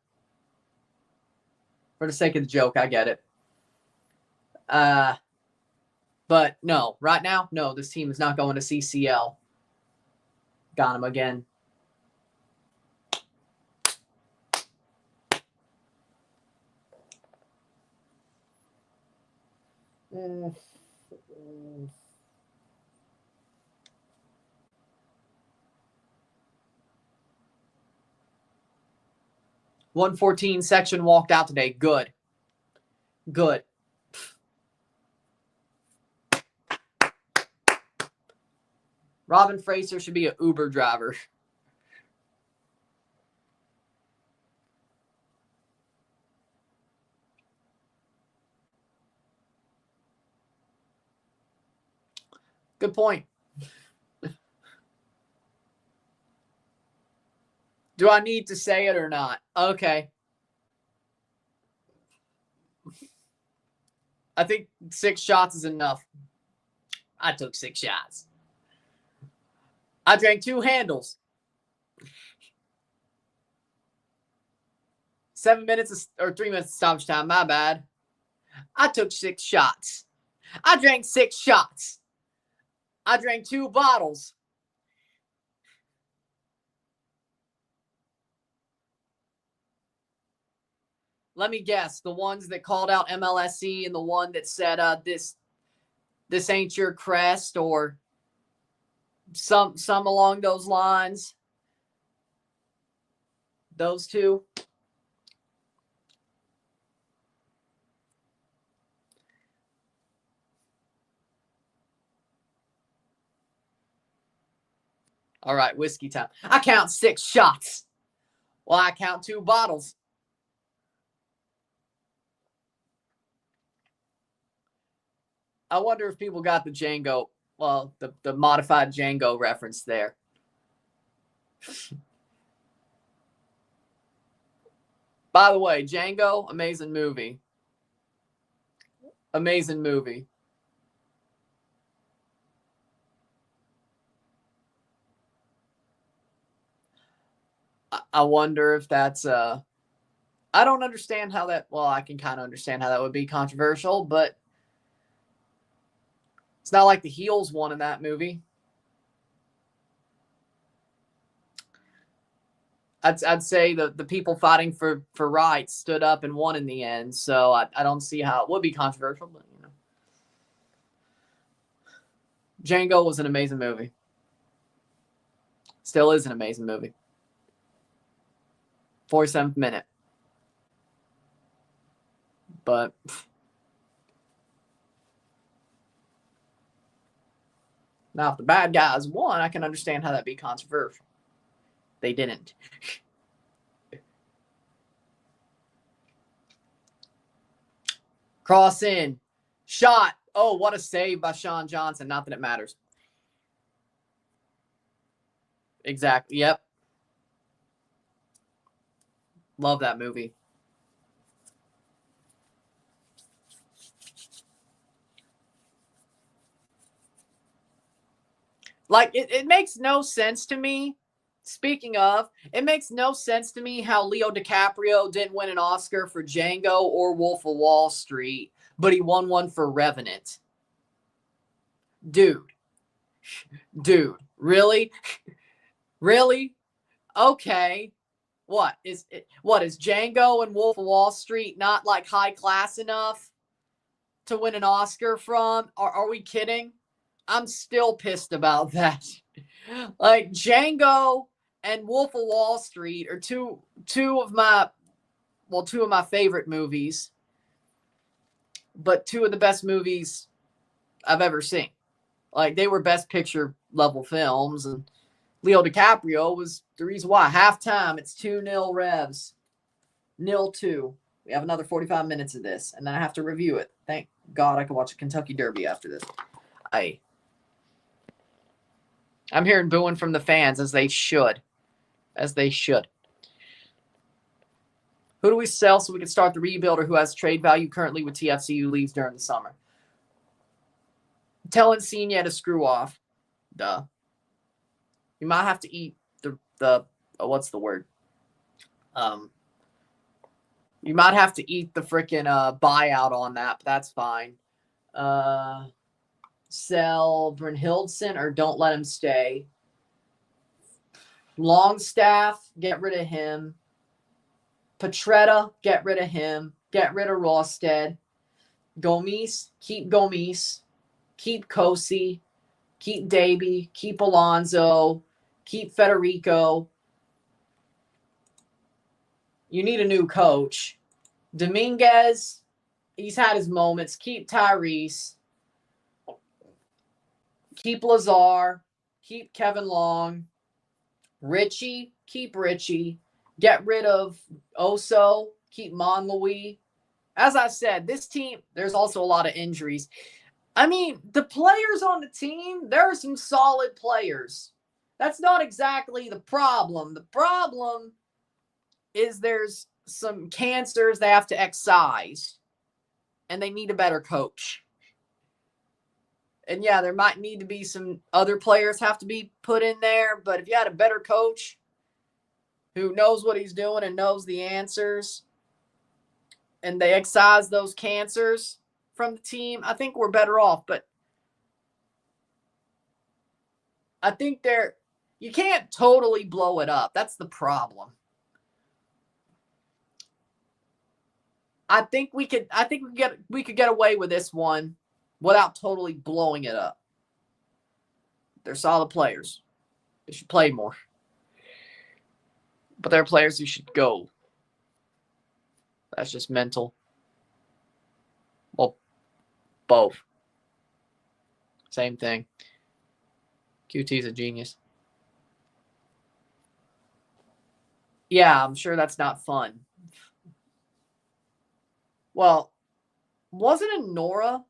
For the sake of the joke, I get it. But no, right now, no, this team is not going to CCL. Got him again. Mm. 114 section walked out today. Good. Good. Robin Fraser should be an Uber driver. Good point. Do I need to say it or not? Okay. I think 6 shots is enough. I took 6 shots. I drank 2 handles. 7 minutes or 3 minutes of stoppage time. My bad. I took 6 shots. I drank 6 shots. I drank 2 bottles. Let me guess. The ones that called out MLSE and the one that said this ain't your crest or some along those lines. Those 2. All right, whiskey time. I count 6 shots. Well, I count 2 bottles. I wonder if people got the Django, well, the modified Django reference there. By the way, Django, amazing movie. Amazing movie. I wonder if that's I don't understand how that, well, I can kind of understand how that would be controversial, but it's not like the heels won in that movie. I'd say the people fighting for rights stood up and won in the end, so I don't see how it would be controversial, but you know. Django was an amazing movie. Still is an amazing movie. 47th minute. But now if the bad guys won, I can understand how that'd be controversial. They didn't. Cross in. Shot. Oh, what a save by Sean Johnson. Not that it matters. Exactly. Yep. Love that movie. Like, it makes no sense to me. Speaking of, it makes no sense to me how Leo DiCaprio didn't win an Oscar for Django or Wolf of Wall Street, but he won one for Revenant. Dude, really? Really? Okay. What is Django and Wolf of Wall Street not like high class enough to win an Oscar from? Are we kidding? I'm still pissed about that. Like, Django and Wolf of Wall Street are two of my favorite movies, but 2 of the best movies I've ever seen. Like, they were best picture level films, and Leo DiCaprio was the reason why. Halftime, it's 2-0 Revs. 0-2. We have another 45 minutes of this, and then I have to review it. Thank God I can watch a Kentucky Derby after this. I'm hearing booing from the fans, as they should. As they should. Who do we sell so we can start the rebuild, or who has trade value currently with TFC who leaves during the summer? Tell Insigne to screw off. Duh. You might have to eat the what's the word? You might have to eat the freaking buyout on that, but that's fine. Sell Brynhildsen or don't let him stay. Longstaff, get rid of him. Petretta, get rid of him. Get rid of Rosted. Gomes, keep Gomes. Keep Kosi. Keep Davy. Keep Alonso. Keep Federico. You need a new coach. Dominguez, he's had his moments. Keep Tyrese. Keep Lazar. Keep Kevin Long. Richie, keep Richie. Get rid of Oso. Keep Monlouis. As I said, this team, there's also a lot of injuries. I mean, the players on the team, there are some solid players. That's not exactly the problem. The problem is there's some cancers they have to excise, and they need a better coach. And yeah, there might need to be some other players have to be put in there, but if you had a better coach who knows what he's doing and knows the answers, and they excise those cancers from the team, I think we're better off. But I think you can't totally blow it up. That's the problem. I think we could get away with this one without totally blowing it up. They're solid players. They should play more. But they're players who should go. That's just mental. Well, both. Same thing. QT's a genius. Yeah, I'm sure that's not fun. Well, wasn't Nora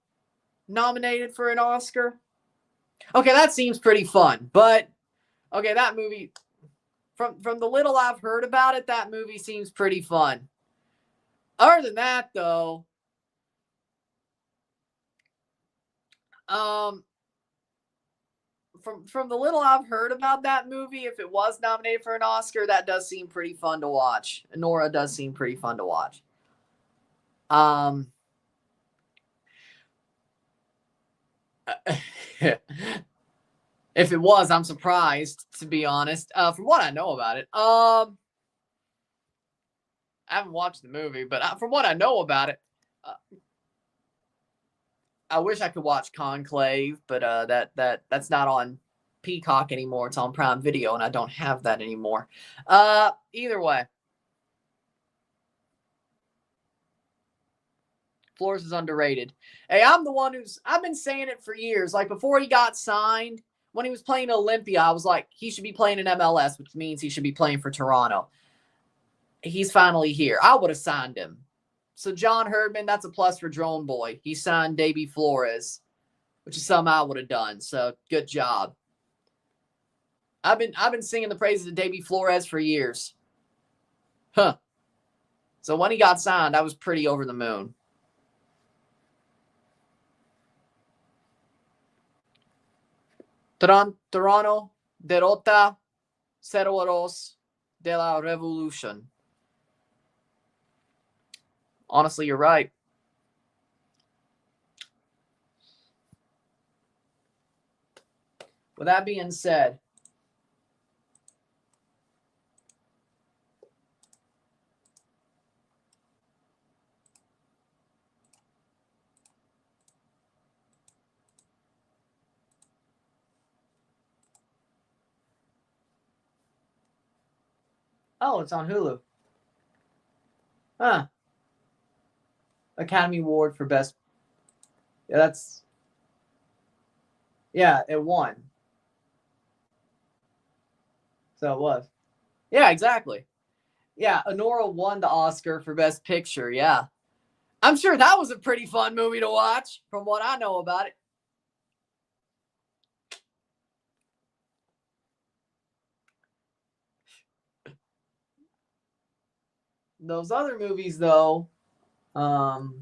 nominated for an Oscar? Okay, that seems pretty fun. But, okay, that movie, from the little I've heard about it, that movie seems pretty fun. Other than that, though, from the little I've heard about that movie, if it was nominated for an Oscar, that does seem pretty fun to watch. Nora does seem pretty fun to watch. If it was, I'm surprised, to be honest. From what I know about it, I haven't watched the movie, but from what I know about it, I wish I could watch Conclave, but that's not on Peacock anymore. It's on Prime Video, and I don't have that anymore. Either way, Flores is underrated. Hey, I'm the one I've been saying it for years. Like, before he got signed, when he was playing Olympia, I was like, he should be playing in MLS, which means he should be playing for Toronto. He's finally here. I would have signed him. So John Herdman, that's a plus for Drone Boy. He signed Davy Flores, which is something I would have done. So good job. I've been singing the praises of Davy Flores for years. Huh. So when he got signed, I was pretty over the moon. Toronto derrota 0-2 de la Revolution. Honestly, you're right. With that being said, oh, it's on Hulu. Huh. Academy Award for Best. Yeah, it won. So it was. Yeah, exactly. Yeah, Honora won the Oscar for Best Picture. Yeah. I'm sure that was a pretty fun movie to watch, from what I know about it. Those other movies, though, well,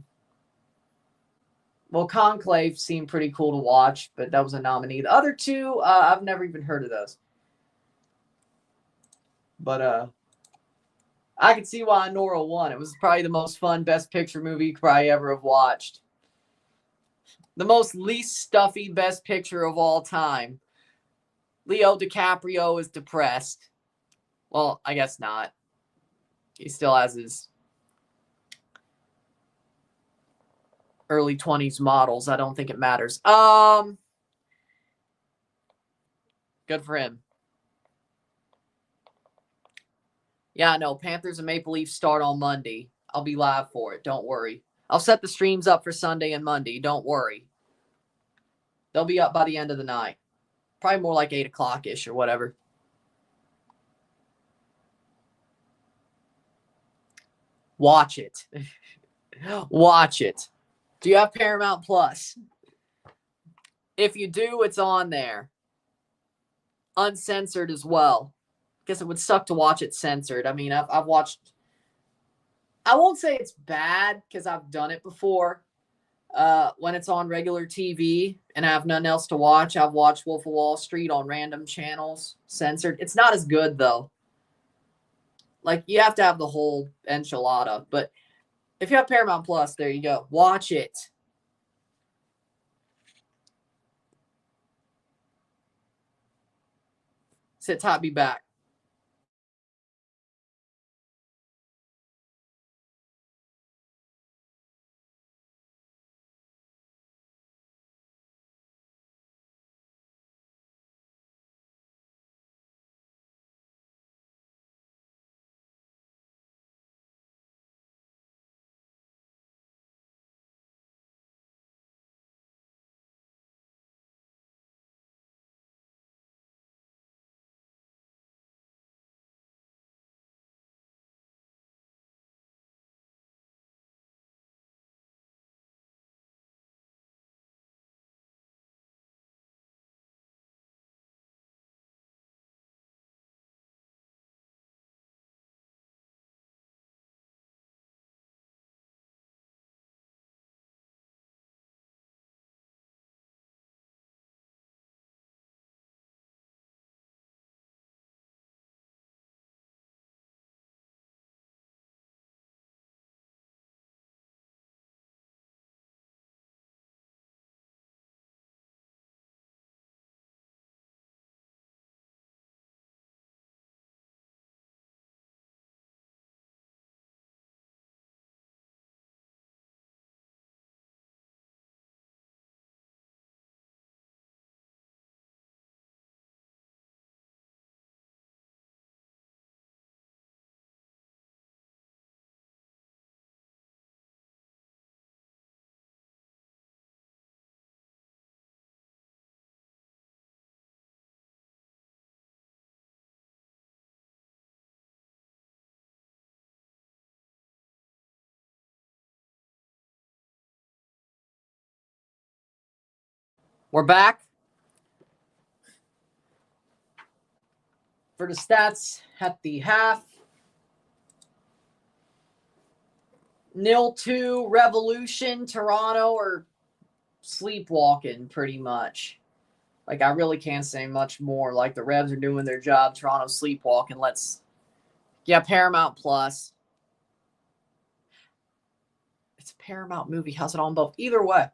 Conclave seemed pretty cool to watch, but that was a nominee. The other two, I've never even heard of those. But I could see why Nora won. It was probably the most fun Best Picture movie you could probably ever have watched. The most least stuffy Best Picture of all time. Leo DiCaprio is depressed. Well, I guess not. He still has his early 20s models. I don't think it matters. Good for him. Yeah, no, Panthers and Maple Leafs start on Monday. I'll be live for it. Don't worry. I'll set the streams up for Sunday and Monday. Don't worry. They'll be up by the end of the night. Probably more like 8 o'clock-ish or whatever. Watch it. Watch it. Do you have Paramount Plus? If you do, it's on there. Uncensored as well. Guess it would suck to watch it censored. I mean, I've watched. I won't say it's bad because I've done it before. When it's on regular TV and I have nothing else to watch, I've watched Wolf of Wall Street on random channels, censored. It's not as good though. Like you have to have the whole enchilada. But if you have Paramount Plus, there you go. Watch it. Sit tight, be back. We're back. For the stats at the half. 0-2 Revolution. Toronto are sleepwalking pretty much. Like, I really can't say much more. Like, the Revs are doing their job. Toronto's sleepwalking. Yeah, Paramount Plus. It's a Paramount movie. How's it on both? Either way.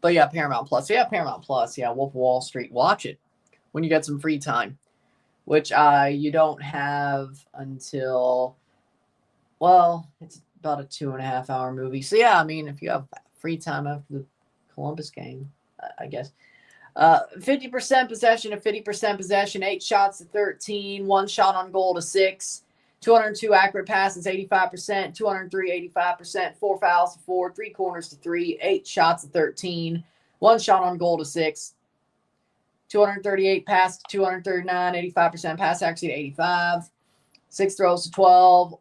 But yeah, Paramount Plus. Yeah, Paramount Plus. Yeah, Wolf of Wall Street. Watch it when you get some free time, which you don't have until, well, it's about a 2.5 hour movie. So yeah, I mean, if you have free time after the Columbus game, I guess. 50% possession to 50% possession, 8 shots to 13, 1 shot on goal to 6, 202 accurate passes, 85%, 203, 85%, 4 fouls to 4, 3 corners to 3, 8 shots to 13, 1 shot on goal to 6, 238 pass to 239, 85% pass accuracy to 85, 6 throws to 12,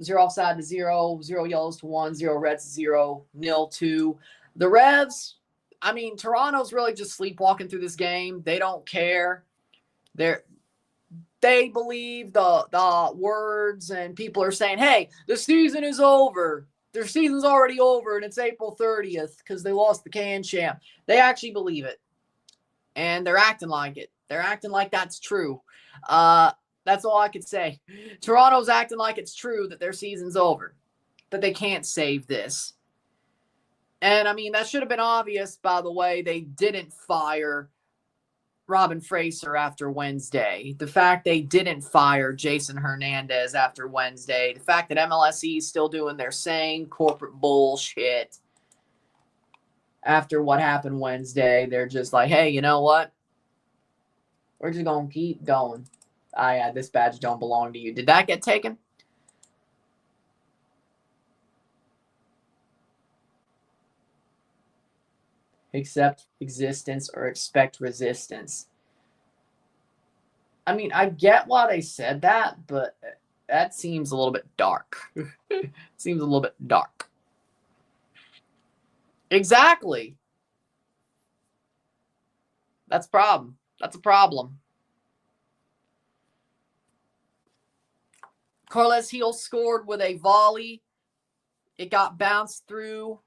0 offside to 0, 0 yellows to 1, 0 reds to 0, 0-2. The Revs, I mean, Toronto's really just sleepwalking through this game. They don't care. they believe the words and people are saying, hey, the season is over. Their season's already over and it's April 30th because they lost the can champ. They actually believe it. And they're acting like it. They're acting like that's true. That's all I could say. Toronto's acting like it's true that their season's over, that they can't save this. And, I mean, that should have been obvious, by the way. They didn't fire Robin Fraser after Wednesday. The fact they didn't fire Jason Hernandez after Wednesday. The fact that MLSE is still doing their same corporate bullshit after what happened Wednesday. They're just like, hey, you know what? We're just going to keep going. Yeah, this badge don't belong to you. Did that get taken? Accept existence or expect resistance. I mean, I get why they said that, but that seems a little bit dark. Seems a little bit dark. Exactly. That's a problem. That's a problem. Carles Heel scored with a volley. It got bounced through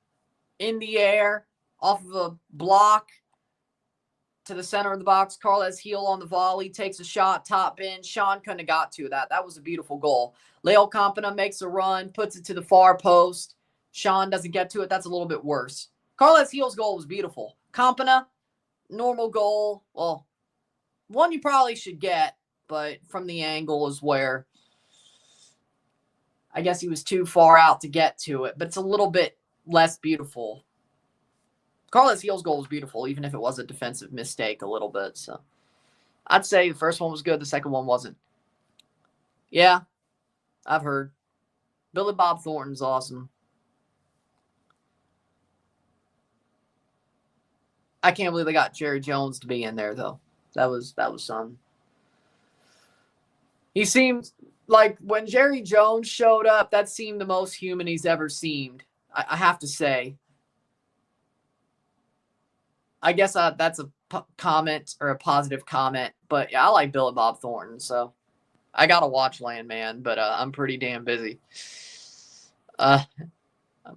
in the air off of a block to the center of the box. Carles Heel on the volley takes a shot, top bin. Sean couldn't have got to that. That was a beautiful goal. Leo Campana makes a run, puts it to the far post. Sean doesn't get to it. That's a little bit worse. Carles Heel's goal was beautiful. Campana, normal goal. Well, one you probably should get, but from the angle is where I guess he was too far out to get to it, but it's a little bit less beautiful. Carles Heel's goal was beautiful, even if it was a defensive mistake a little bit. So I'd say the first one was good. The second one wasn't. Yeah, I've heard. Billy Bob Thornton's awesome. I can't believe they got Jerry Jones to be in there, though. That was something. He seemed like when Jerry Jones showed up, that seemed the most human he's ever seemed. I have to say. I guess that's a comment or a positive comment, but yeah, I like Billy Bob Thornton, so I gotta watch Landman, but I'm pretty damn busy. I'm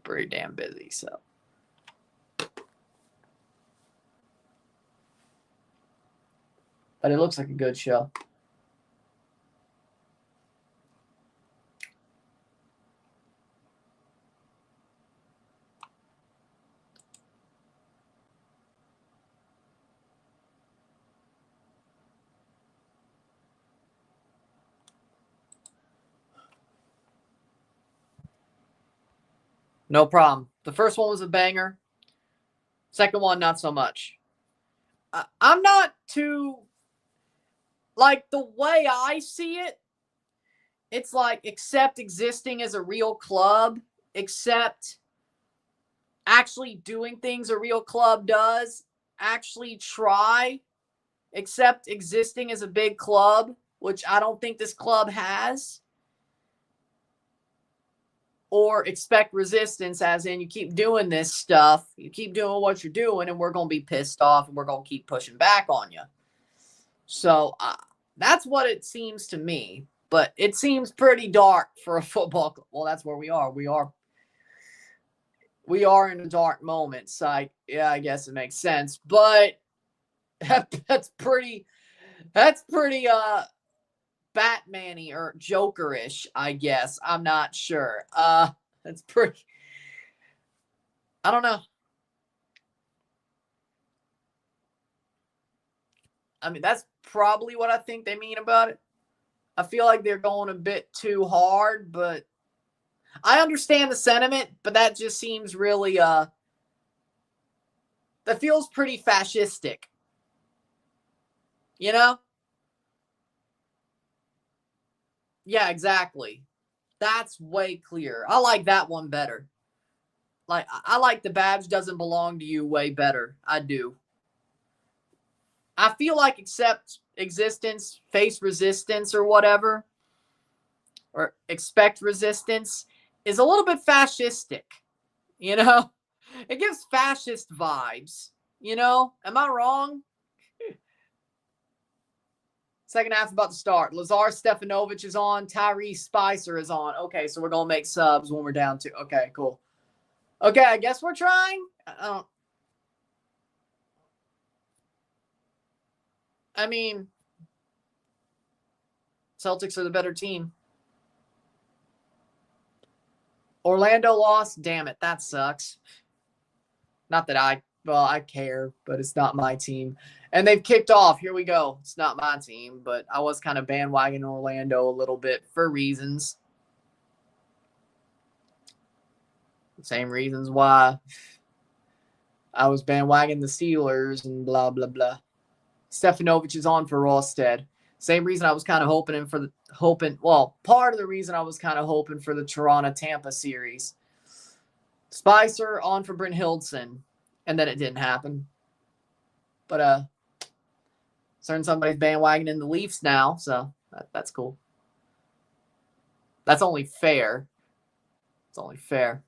pretty damn busy, so. But it looks like a good show. No problem. The first one was a banger. Second one, not so much. I'm not too, like, the way I see it, it's like accept existing as a real club, accept actually doing things a real club does, actually try, accept existing as a big club, which I don't think this club has, or expect resistance, as in you keep doing this stuff, you keep doing what you're doing, and we're going to be pissed off, and we're going to keep pushing back on you. So that's what it seems to me. But it seems pretty dark for a football club. Well, that's where we are. We are in a dark moment. So I guess it makes sense. But that's pretty Batman-y or Joker-ish, I guess. I'm not sure. That's pretty, I don't know. I mean, that's probably what I think they mean about it. I feel like they're going a bit too hard, but I understand the sentiment, but that just seems really, that feels pretty fascistic. You know? Yeah, exactly. That's way clearer. I like that one better. Like, I like the badge doesn't belong to you way better. I do. I feel like accept existence, face resistance or whatever, or expect resistance is a little bit fascistic, you know? It gives fascist vibes, you know? Am I wrong? Second half about to start. Lazar Stefanovic is on. Tyrese Spicer is on. Okay, so we're going to make subs when we're down 2. Okay, cool. Okay, I guess we're trying. I mean, Celtics are the better team. Orlando lost. Damn it, that sucks. Not that I care, but it's not my team. And they've kicked off. Here we go. It's not my team, but I was kind of bandwagoning Orlando a little bit for reasons. Same reasons why I was bandwagoning the Steelers and blah, blah, blah. Stefanovic is on for Rawstead. Same reason I was kind of part of the reason I was kind of hoping for the Toronto-Tampa series. Spicer on for Brynhildsen, and then it didn't happen. But certain somebody's bandwagoning the Leafs now, so that's cool. That's only fair. It's only fair.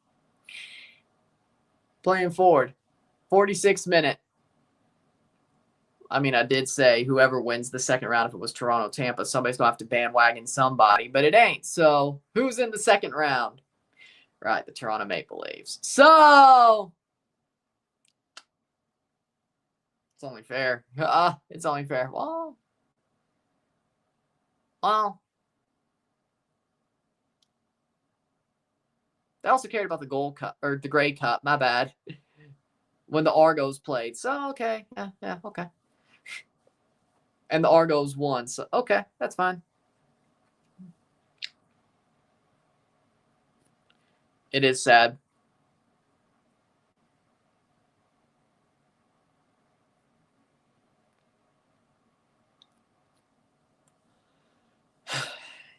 Playing forward, 46 minute. I mean, I did say whoever wins the second round, if it was Toronto, Tampa, somebody's going to have to bandwagon somebody, but it ain't. So who's in the second round? Right, the Toronto Maple Leafs. So it's only fair. It's only fair. Well, they also cared about the Gold Cup or the Grey Cup. My bad. When the Argos played. So okay, yeah, okay. And the Argos won. So okay, that's fine. It is sad.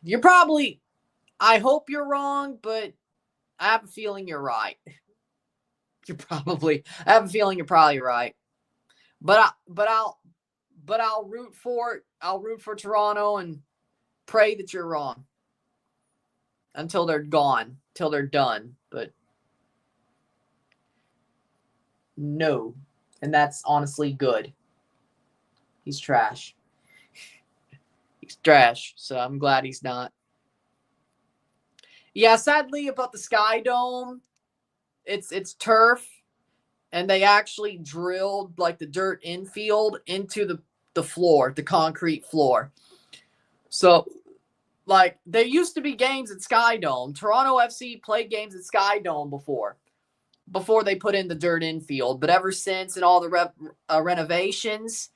You're probably, I hope you're wrong, but I have a feeling you're right. I have a feeling you're probably right. But I'll root for it. I'll root for Toronto and pray that you're wrong until they're gone, till they're done. But no, and that's honestly good. He's trash. He's trash, so I'm glad he's not. Yeah, sadly about the Sky Dome, it's turf, and they actually drilled like the dirt infield into the floor, the concrete floor. So, like, there used to be games at Sky Dome. Toronto FC played games at Sky Dome before they put in the dirt infield. But ever since and all the renovations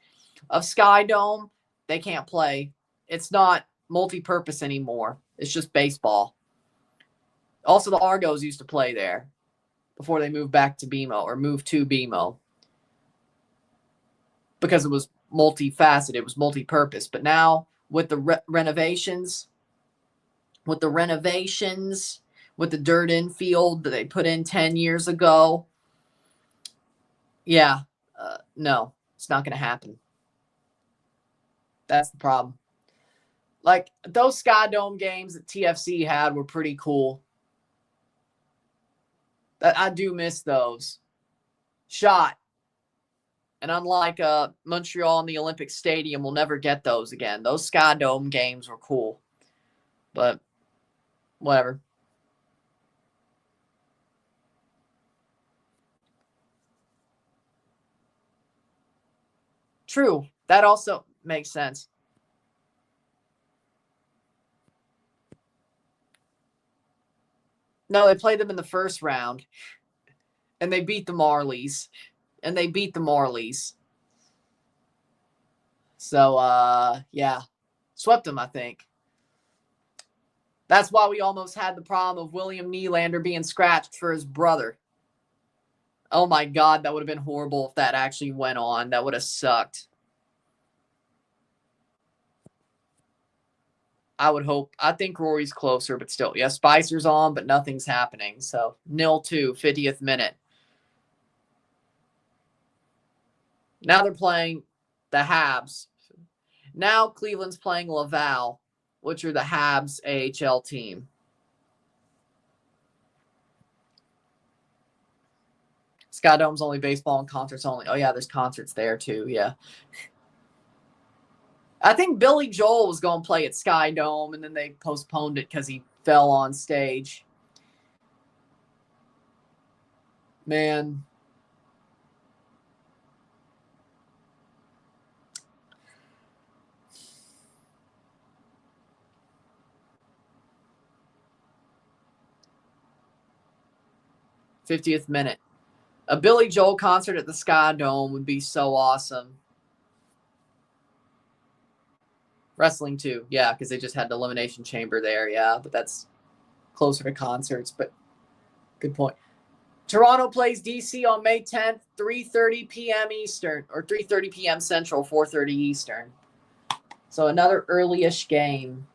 of Sky Dome, they can't play. It's not multi-purpose anymore. It's just baseball. Also, the Argos used to play there before they moved back to BMO or moved to BMO because it was multifaceted. It was multi-purpose. But now with the renovations, with the dirt infield that they put in 10 years ago, yeah, no, it's not going to happen. That's the problem. Like, those Sky Dome games that TFC had were pretty cool. I do miss those. Shot. And unlike Montreal and the Olympic Stadium, we'll never get those again. Those Sky Dome games were cool. But whatever. True. That also makes sense. No, they played them in the first round. And they beat the Marlies. So, yeah. Swept them, I think. That's why we almost had the problem of William Nylander being scratched for his brother. Oh my God, that would have been horrible if that actually went on. That would have sucked. I would hope. I think Rory's closer, but still. Yeah, Spicer's on, but nothing's happening. So 0-2, 50th minute. Now they're playing the Habs. Now Cleveland's playing Laval, which are the Habs AHL team. Sky Dome's only baseball and concerts only. Oh, yeah, there's concerts there too. Yeah. I think Billy Joel was going to play at Sky Dome, and then they postponed it because he fell on stage. Man. '50th minute. A Billy Joel concert at the Sky Dome would be so awesome. Wrestling too, yeah, because they just had the Elimination Chamber there, yeah, but that's closer to concerts, but good point. Toronto plays DC on May 10th, 3:30 p.m. Eastern, or 3:30 p.m. Central, 4:30 Eastern. So another early-ish game.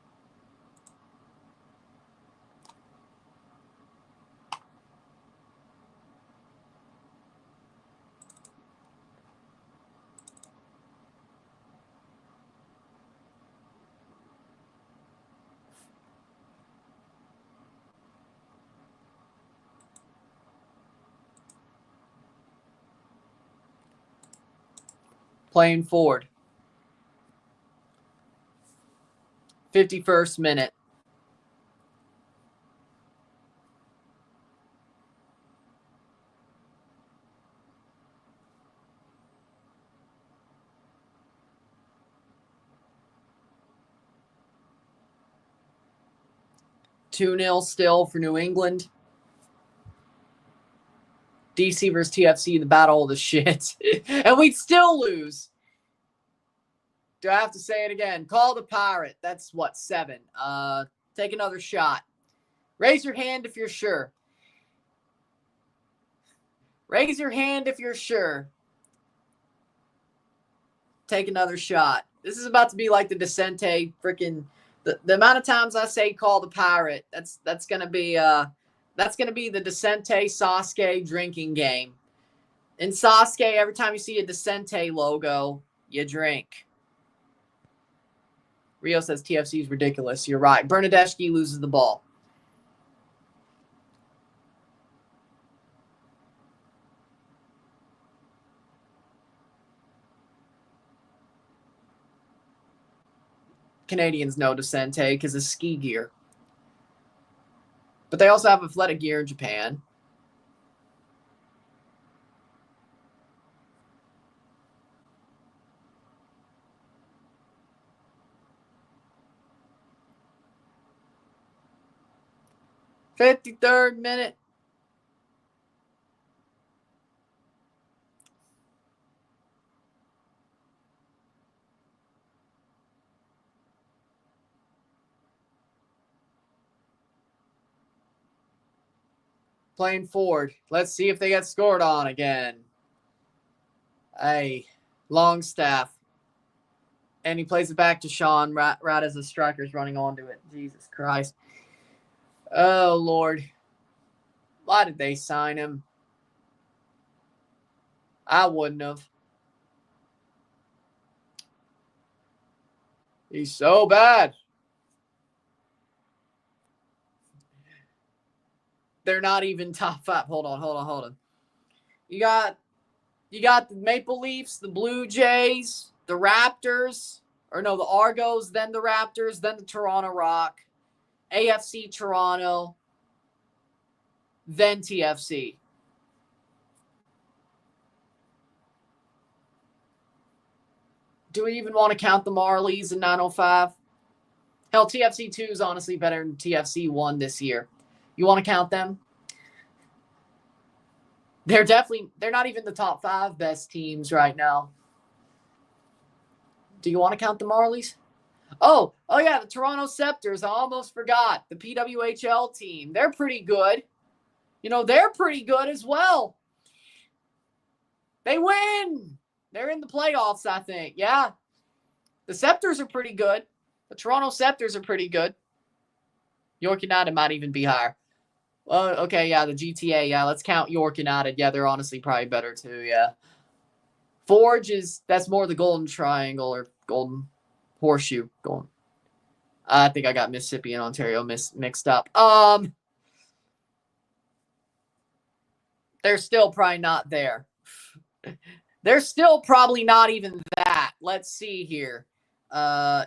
Playing forward. 51st minute. (2-0) still for New England. DC versus TFC, the battle of the shit. And we'd still lose. Do I have to say it again? Call the Pirate. That's what, 7. Take another shot. Raise your hand if you're sure. Raise your hand if you're sure. Take another shot. This is about to be like the Descente freaking the amount of times I say call the Pirate, that's gonna be the Descente Sasuke drinking game. In Sasuke, every time you see a Descente logo, you drink. Rio says TFC is ridiculous. You're right. Bernadeschi loses the ball. Canadians know Descente because of ski gear. But they also have athletic gear in Japan. '53rd minute. Playing forward. Let's see if they get scored on again. Hey, Longstaff. And he plays it back to Sean right as the striker's running onto it. Jesus Christ. Oh, Lord. Why did they sign him? I wouldn't have. He's so bad. They're not even top 5. Hold on. You got the Maple Leafs, the Blue Jays, the Raptors, or no, the Argos, then the Raptors, then the Toronto Rock, AFC Toronto, then TFC. Do we even want to count the Marlies in 905? Hell, TFC 2 is honestly better than TFC 1 this year. You want to count them? They're not even the top 5 best teams right now. Do you want to count the Marlies? Oh yeah, the Toronto Scepters. I almost forgot. The PWHL team. They're pretty good. They're pretty good as well. They win. They're in the playoffs, I think. Yeah. The Scepters are pretty good. The Toronto Scepters are pretty good. York United might even be higher. Well, okay, yeah, the GTA. Yeah, let's count York United. Yeah, they're honestly probably better too, yeah. Forge that's more the Golden Triangle or Golden Horseshoe. I think I got Mississippi and Ontario mixed up. They're still probably not there. They're still probably not even that. Let's see here.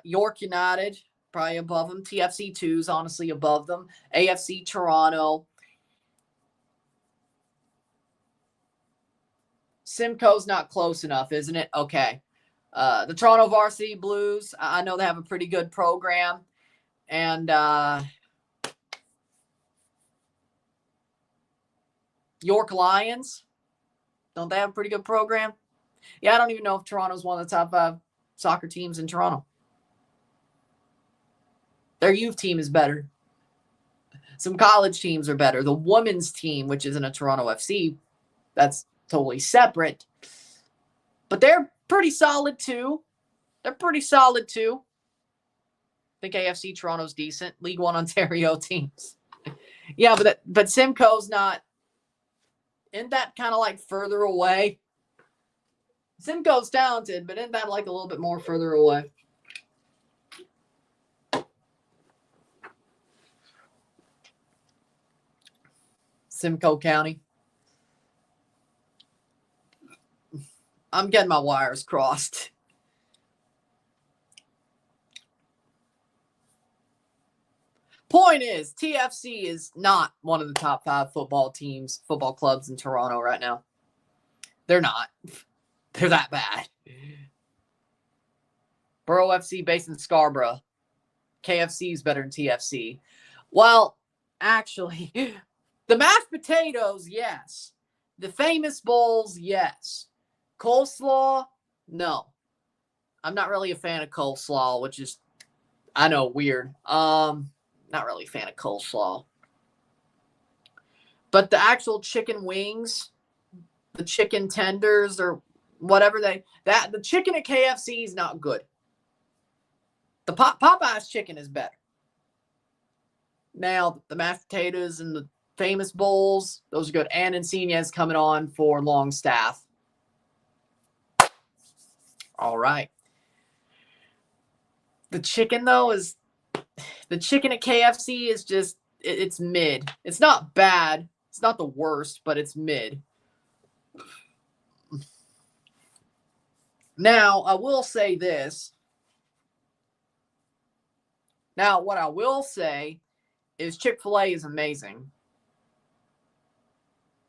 York United, probably above them. TFC 2's honestly above them. AFC Toronto. Simcoe's not close enough, isn't it? Okay. The Toronto Varsity Blues, I know they have a pretty good program. And York Lions, don't they have a pretty good program? Yeah, I don't even know if Toronto's one of the top 5 soccer teams in Toronto. Their youth team is better. Some college teams are better. The women's team, which isn't a Toronto FC, that's totally separate. But they're pretty solid too. I think AFC Toronto's decent. League One Ontario teams. Yeah, but Simcoe's not. Isn't that kind of like further away? Simcoe's talented, but isn't that like a little bit more further away? Simcoe County. I'm getting my wires crossed. Point is, TFC is not one of the top 5 football clubs in Toronto right now. They're not. They're that bad. Borough FC based in Scarborough. KFC is better than TFC. Well, actually, the mashed potatoes, yes. The famous bowls, yes. Coleslaw, no. I'm not really a fan of coleslaw, which is, I know, weird. Not really a fan of coleslaw. But the actual chicken wings, the chicken tenders, or whatever the chicken at KFC is not good. The Popeye's chicken is better. Now, the mashed potatoes and the famous bowls, those are good. And Insignia's coming on for Longstaff. All right. The chicken, though, the chicken at KFC is just, it's mid. It's not bad. It's not the worst, but it's mid. Now, I will say this. Now, what I will say is Chick-fil-A is amazing.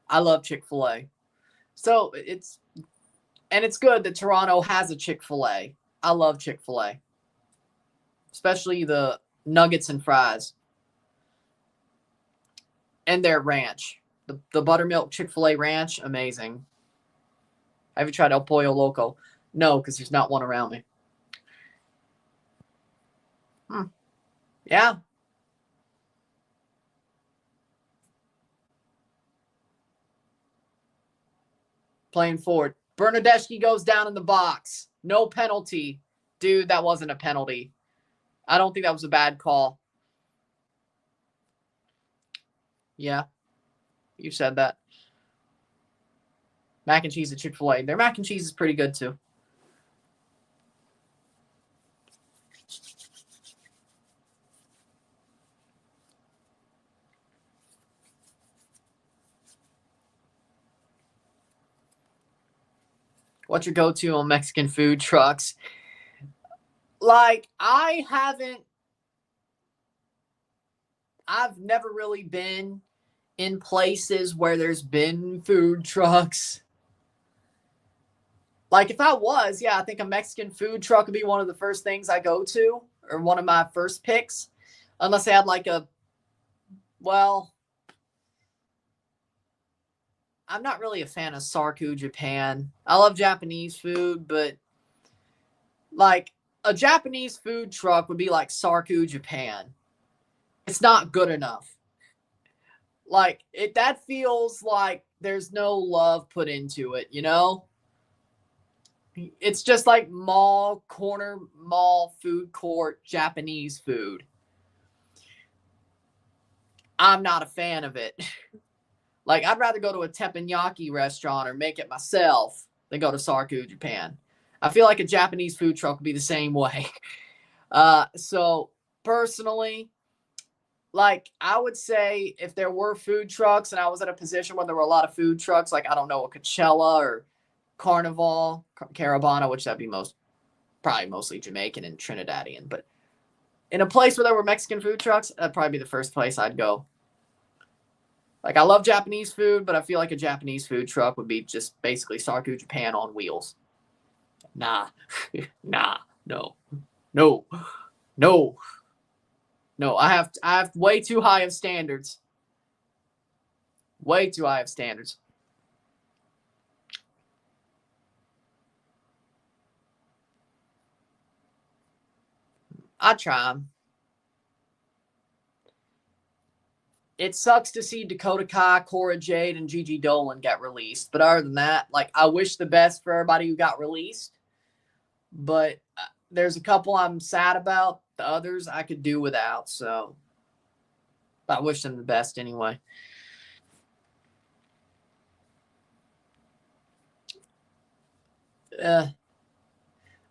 I love Chick-fil-A. So, it's good that Toronto has a Chick-fil-A. I love Chick-fil-A. Especially the nuggets and fries. And their ranch. The buttermilk Chick-fil-A ranch, amazing. Have you tried El Pollo Loco? No, because there's not one around me. Yeah. Playing forward. Bernadeschi goes down in the box. No penalty. Dude, that wasn't a penalty. I don't think that was a bad call. Yeah. You said that. Mac and cheese at Chick-fil-A. Their mac and cheese is pretty good, too. What's your go-to on Mexican food trucks? Like, I've never really been in places where there's been food trucks. Like, if I was, yeah, I think a Mexican food truck would be one of the first things I go to, or one of my first picks. Unless they had like I'm not really a fan of Sarku, Japan. I love Japanese food, but like a Japanese food truck would be like Sarku, Japan. It's not good enough. Like, that feels like there's no love put into it, you know? It's just like corner mall food court Japanese food. I'm not a fan of it. Like, I'd rather go to a teppanyaki restaurant or make it myself than go to Sarku, Japan. I feel like a Japanese food truck would be the same way. So, personally, like, I would say if there were food trucks and I was in a position where there were a lot of food trucks, like, I don't know, a Coachella or Carnival, Caravana, which that'd be most probably mostly Jamaican and Trinidadian, but in a place where there were Mexican food trucks, that'd probably be the first place I'd go. Like, I love Japanese food, but I feel like a Japanese food truck would be just basically Sarku Japan on wheels. Nah. Nah. No. No. No. No. I have way too high of standards. Way too high of standards. I try them. It sucks to see Dakota Kai, Cora Jade, and Gigi Dolan get released. But other than that, like, I wish the best for everybody who got released. But there's a couple I'm sad about. The others I could do without. So I wish them the best anyway.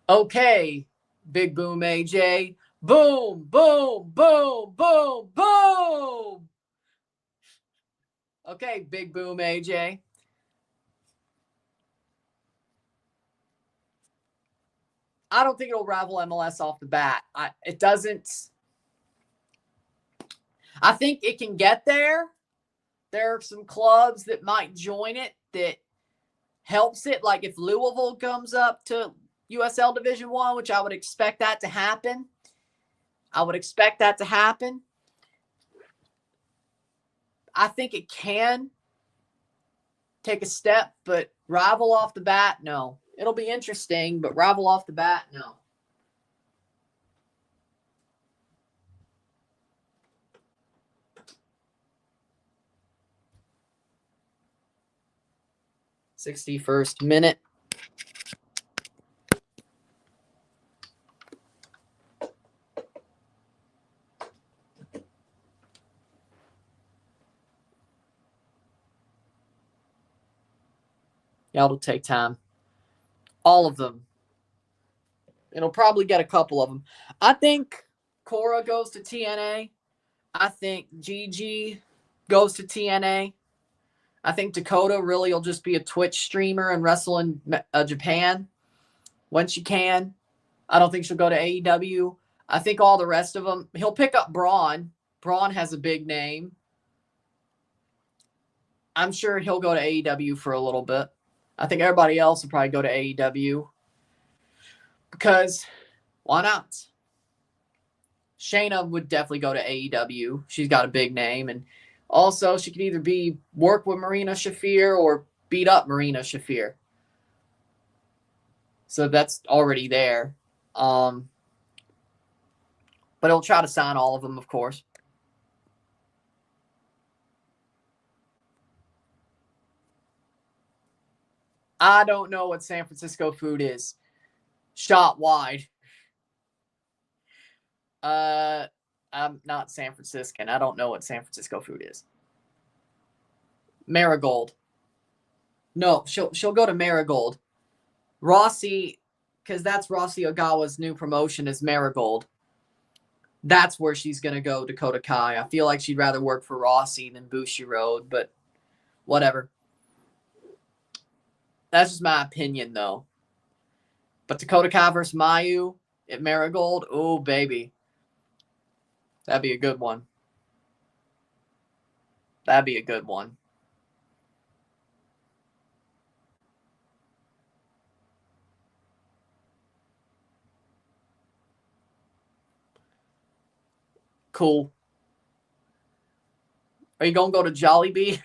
Okay, Big Boom AJ. Boom, boom, boom, boom, boom. Okay, Big Boom AJ. I don't think it'll rival MLS off the bat. It doesn't. I think it can get there. There are some clubs that might join it that helps it. Like if Louisville comes up to USL Division I, which I would expect that to happen. I think it can take a step, but rival off the bat, no. It'll be interesting, but rival off the bat, no. '61st minute. Yeah, it'll take time. All of them. It'll probably get a couple of them. I think Cora goes to TNA. I think Gigi goes to TNA. I think Dakota really will just be a Twitch streamer and wrestle in Japan when she can. I don't think she'll go to AEW. I think all the rest of them, he'll pick up Braun. Braun has a big name. I'm sure he'll go to AEW for a little bit. I think everybody else will probably go to AEW. Because why not? Shayna would definitely go to AEW. She's got a big name. And also, she could either work with Marina Shafir or beat up Marina Shafir. So that's already there. But he'll try to sign all of them, of course. I don't know what San Francisco food is. Shot wide. I'm not San Franciscan. I don't know what San Francisco food is. Marigold. No, she'll go to Marigold. Rossi, because that's Rossi Ogawa's new promotion is Marigold. That's where she's going to go, Dakota Kai. I feel like she'd rather work for Rossi than Bushiroad, but whatever. That's just my opinion, though. But Dakota Kai versus Mayu at Marigold, oh, baby. That'd be a good one. That'd be a good one. Cool. Are you going to go to Jollibee?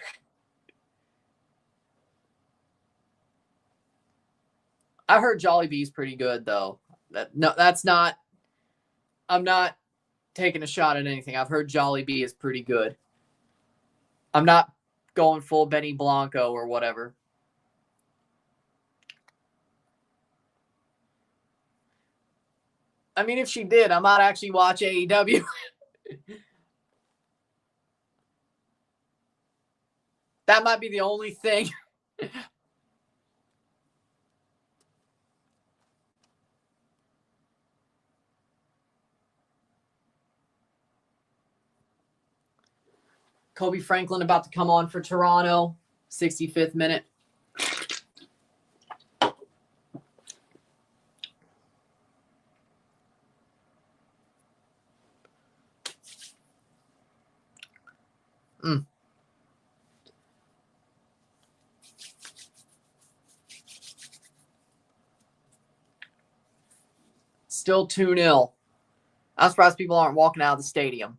I heard Jollibee's pretty good, though. That's not... I'm not taking a shot at anything. I've heard Jollibee is pretty good. I'm not going full Benny Blanco or whatever. I mean, if she did, I might actually watch AEW. That might be the only thing. Kobe Franklin about to come on for Toronto. 65th minute. Still 2-0. I'm surprised people aren't walking out of the stadium.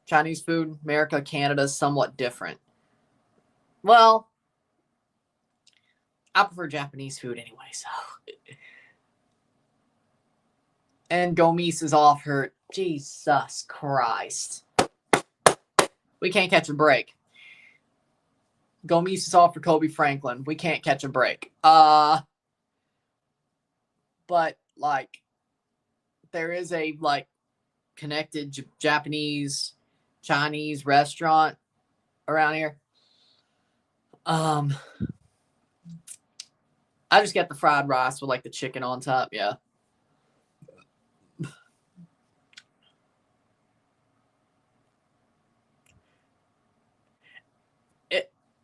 Chinese food, America, Canada is somewhat different. Well, I prefer Japanese food anyway, so. And Gomes is off hurt. Jesus Christ. We can't catch a break. Gomes is off for Kobe Franklin. We can't catch a break. But, like, there is a, like, connected Japanese, Chinese restaurant around here. I just get the fried rice with, like, the chicken on top. Yeah.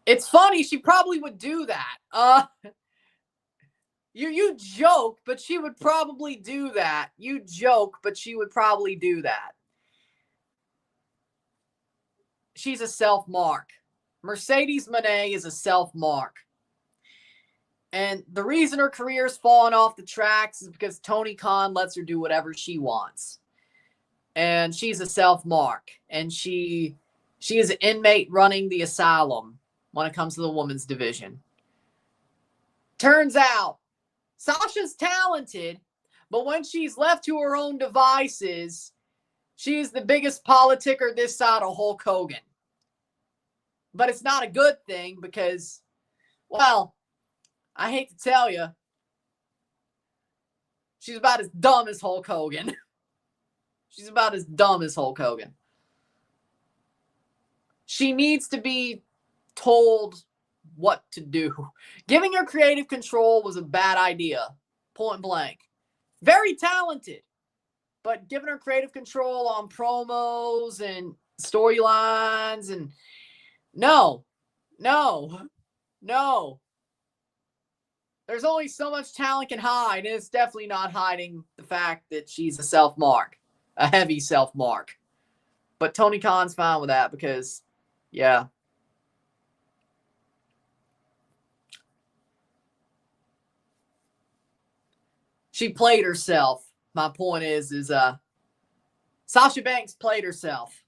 It's funny. She probably would do that. You joke, but she would probably do that. You joke, but she would probably do that. She's a self-mark. Mercedes Moné is a self-mark. And the reason her career's fallen off the tracks is because Tony Khan lets her do whatever she wants. And she's a self-mark. And she is an inmate running the asylum when it comes to the women's division. Turns out, Sasha's talented, but when she's left to her own devices, she's the biggest politicker this side of Hulk Hogan. But it's not a good thing because, well, I hate to tell you, she's about as dumb as Hulk Hogan. She's about as dumb as Hulk Hogan. She needs to be told what to do. Giving her creative control was a bad idea. Point blank. Very talented. But giving her creative control on promos and storylines and no. There's only so much talent can hide, and it's definitely not hiding the fact that she's a self-mark. A heavy self-mark. But Tony Khan's fine with that because, yeah. She played herself. My point is Sasha Banks played herself.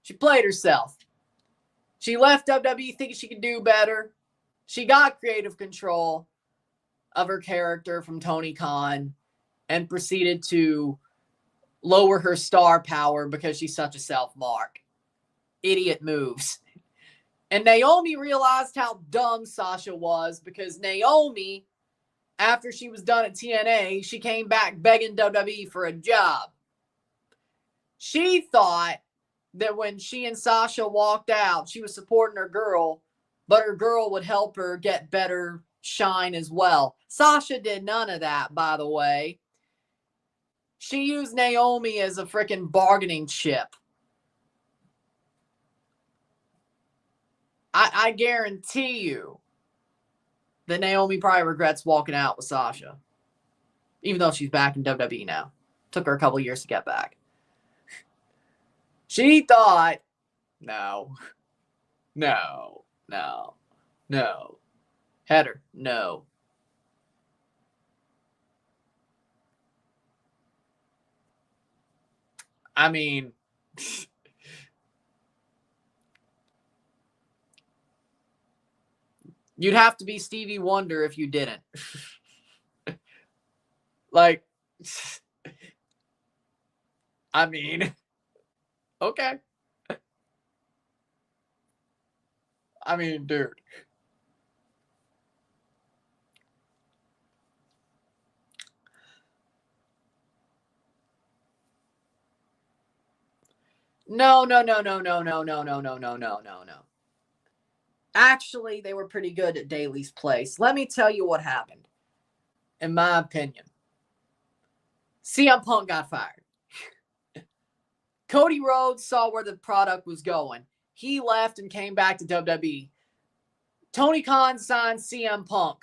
She played herself. She left WWE thinking she could do better. She got creative control of her character from Tony Khan and proceeded to lower her star power because she's such a self-mark. Idiot moves. And Naomi realized how dumb Sasha was because Naomi, after she was done at TNA, she came back begging WWE for a job. She thought that when she and Sasha walked out, she was supporting her girl, but her girl would help her get better shine as well. Sasha did none of that, by the way. She used Naomi as a freaking bargaining chip. I guarantee you that Naomi probably regrets walking out with Sasha. Even though she's back in WWE now. Took her a couple years to get back. She thought, no. Header, no. I mean, you'd have to be Stevie Wonder if you didn't. Like, I mean, okay. I mean, dude. No. Actually, they were pretty good at Daly's Place. Let me tell you what happened. In my opinion, CM Punk got fired. Cody Rhodes saw where the product was going. He left and came back to WWE. Tony Khan signed CM Punk.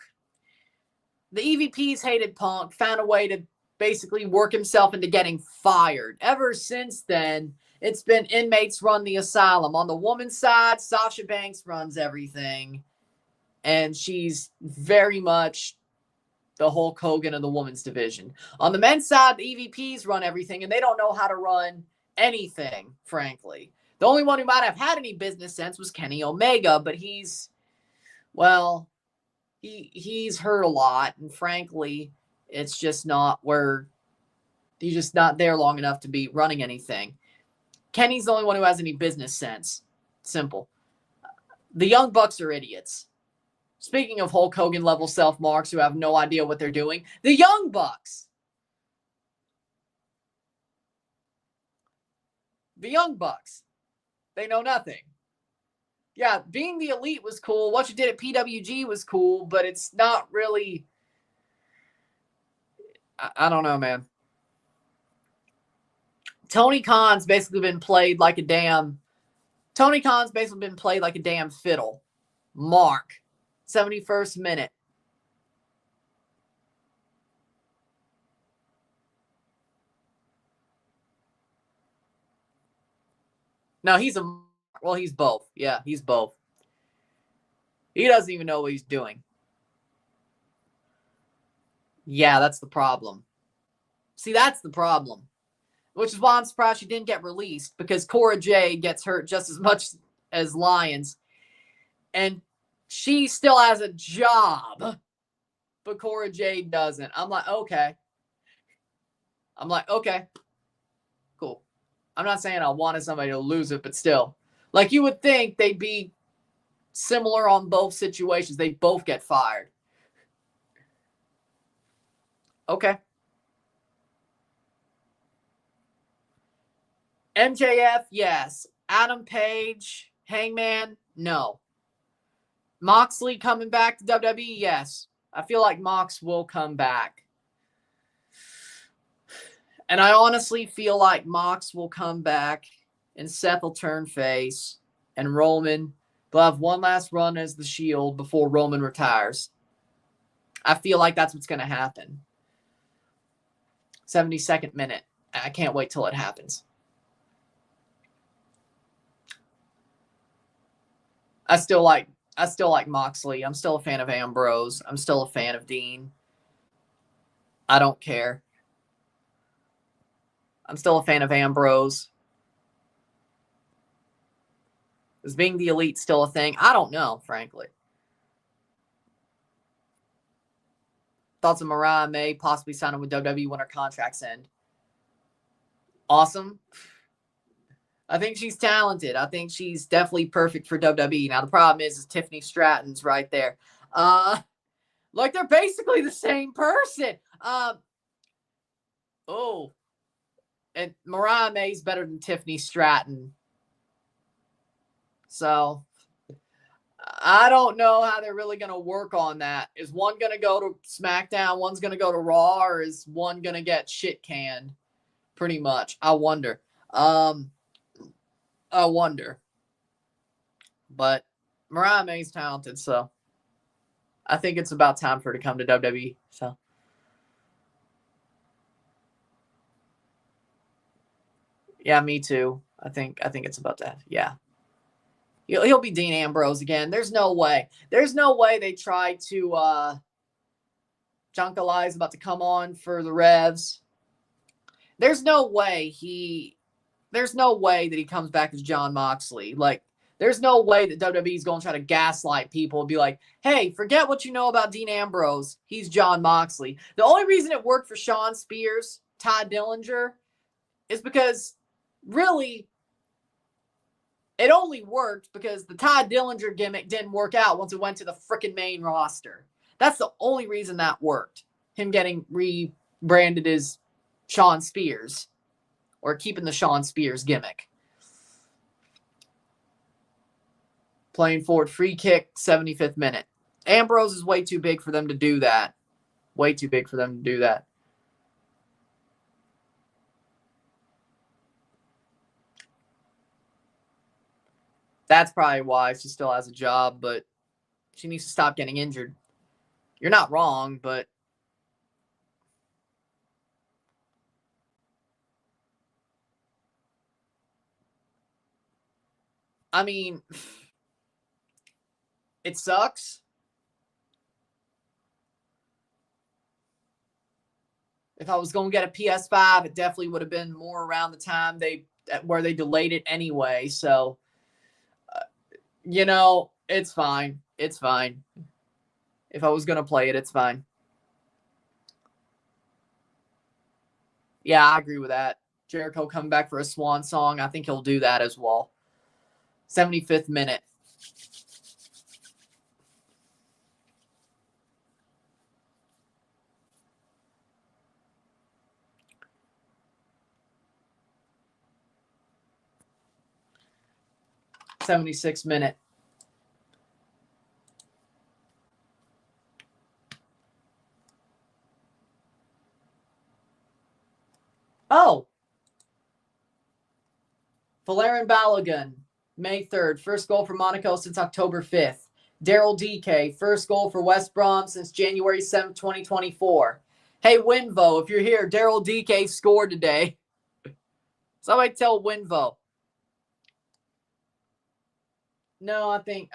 The EVPs hated Punk, found a way to basically work himself into getting fired. Ever since then, it's been inmates run the asylum. On the woman's side, Sasha Banks runs everything. And she's very much the Hulk Hogan of the women's division. On the men's side, the EVPs run everything, and they don't know how to run anything, frankly. The only one who might have had any business sense was Kenny Omega, but he's hurt a lot, and frankly, it's just not where he's just not there long enough to be running anything. Kenny's the only one who has any business sense. Simple. The Young Bucks are idiots. Speaking of Hulk Hogan level self-marks who have no idea what they're doing, the Young Bucks. The Young Bucks. They know nothing. Yeah, being the Elite was cool. What you did at PWG was cool, but it's not really... I don't know, man. Tony Khan's basically been played like a damn fiddle. Mark. 71st minute. No, he's both. Yeah, he's both. He doesn't even know what he's doing. Yeah, that's the problem. See, that's the problem. Which is why I'm surprised she didn't get released, because Cora Jade gets hurt just as much as Lyons. And she still has a job, but Cora Jade doesn't. I'm like, okay. Cool. I'm not saying I wanted somebody to lose it, but still. Like, you would think they'd be similar on both situations. They both get fired. Okay. MJF, yes. Adam Page, Hangman, no. Moxley coming back to WWE, yes. I feel like Mox will come back. And I honestly feel like Mox will come back and Seth will turn face and Roman will have one last run as the Shield before Roman retires. I feel like that's what's going to happen. 72nd minute. I can't wait till it happens. I still like Moxley. I'm still a fan of Ambrose. I'm still a fan of Dean. I don't care. I'm still a fan of Ambrose. Is being the Elite still a thing? I don't know, frankly. Thoughts of Mariah May possibly signing with WWE when her contracts end. Awesome. I think she's talented. I think she's definitely perfect for WWE. Now, the problem is Tiffany Stratton's right there. Like, they're basically the same person. And Mariah May's better than Tiffany Stratton. So, I don't know how they're really going to work on that. Is one going to go to SmackDown, one's going to go to Raw, or is one going to get shit canned? Pretty much. I wonder. But Mariah May's talented, so I think it's about time for her to come to WWE. So, yeah, me too. I think it's about that. Yeah. He'll be Dean Ambrose again. There's no way. There's no way they try to John Kalai's about to come on for the Revs. There's no way that he comes back as John Moxley. Like, there's no way that WWE is going to try to gaslight people and be like, hey, forget what you know about Dean Ambrose. He's John Moxley. The only reason it worked for Shawn Spears, Ty Dillinger, is because really it only worked because the Ty Dillinger gimmick didn't work out once it went to the freaking main roster. That's the only reason that worked. Him getting rebranded as Shawn Spears, or keeping the Shawn Spears gimmick. Playing forward, free kick, 75th minute. Ambrose is way too big for them to do that. Way too big for them to do that. That's probably why she still has a job, but she needs to stop getting injured. You're not wrong, but I mean, it sucks. If I was going to get a PS5, it definitely would have been more around the time where they delayed it anyway. So, you know, it's fine. It's fine. If I was going to play it, it's fine. Yeah, I agree with that. Jericho coming back for a swan song. I think he'll do that as well. 75th minute. '76th minute. Oh. Valerian Balogun, May 3rd. First goal for Monaco since October 5th. Daryl DK, first goal for West Brom since January 7th, 2024. Hey, Winvo, if you're here, Daryl DK scored today. Somebody tell Winvo. No, I think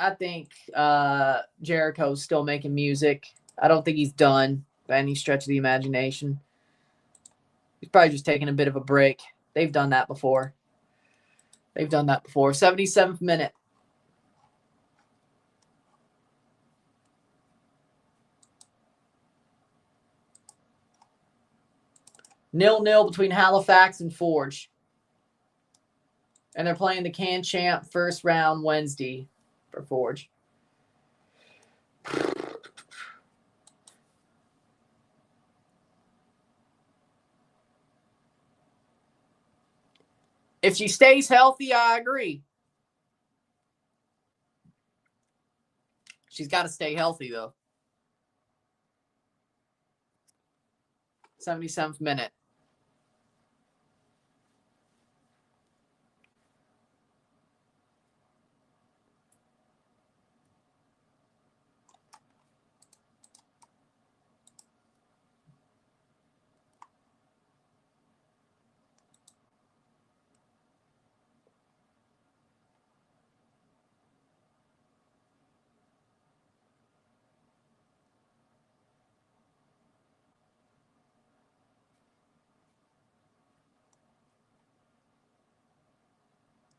Jericho's still making music. I don't think he's done by any stretch of the imagination. He's probably just taking a bit of a break. They've done that before. 77th minute. Nil-nil between Halifax and Forge. And they're playing the Can Champ first round Wednesday for Forge. If she stays healthy, I agree. She's got to stay healthy, though. 77th minute.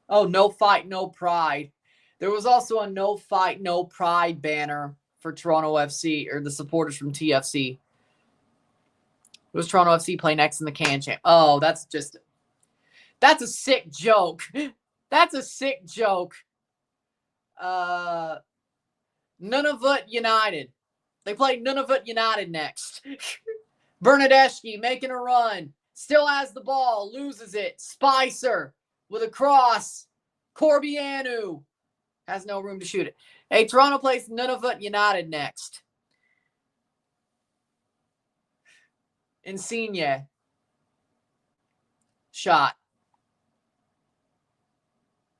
Oh, no fight, no pride. There was also a no fight, no pride banner for Toronto FC, or the supporters from TFC. It was Toronto FC play next in the Can Champ. Oh, that's a sick joke. That's a sick joke. Nunavut United. They play Nunavut United next. Bernadeschi making a run. Still has the ball. Loses it. Spicer with a cross. Corbianu has no room to shoot it. Hey, Toronto plays Nunavut United next. Insigne. Shot.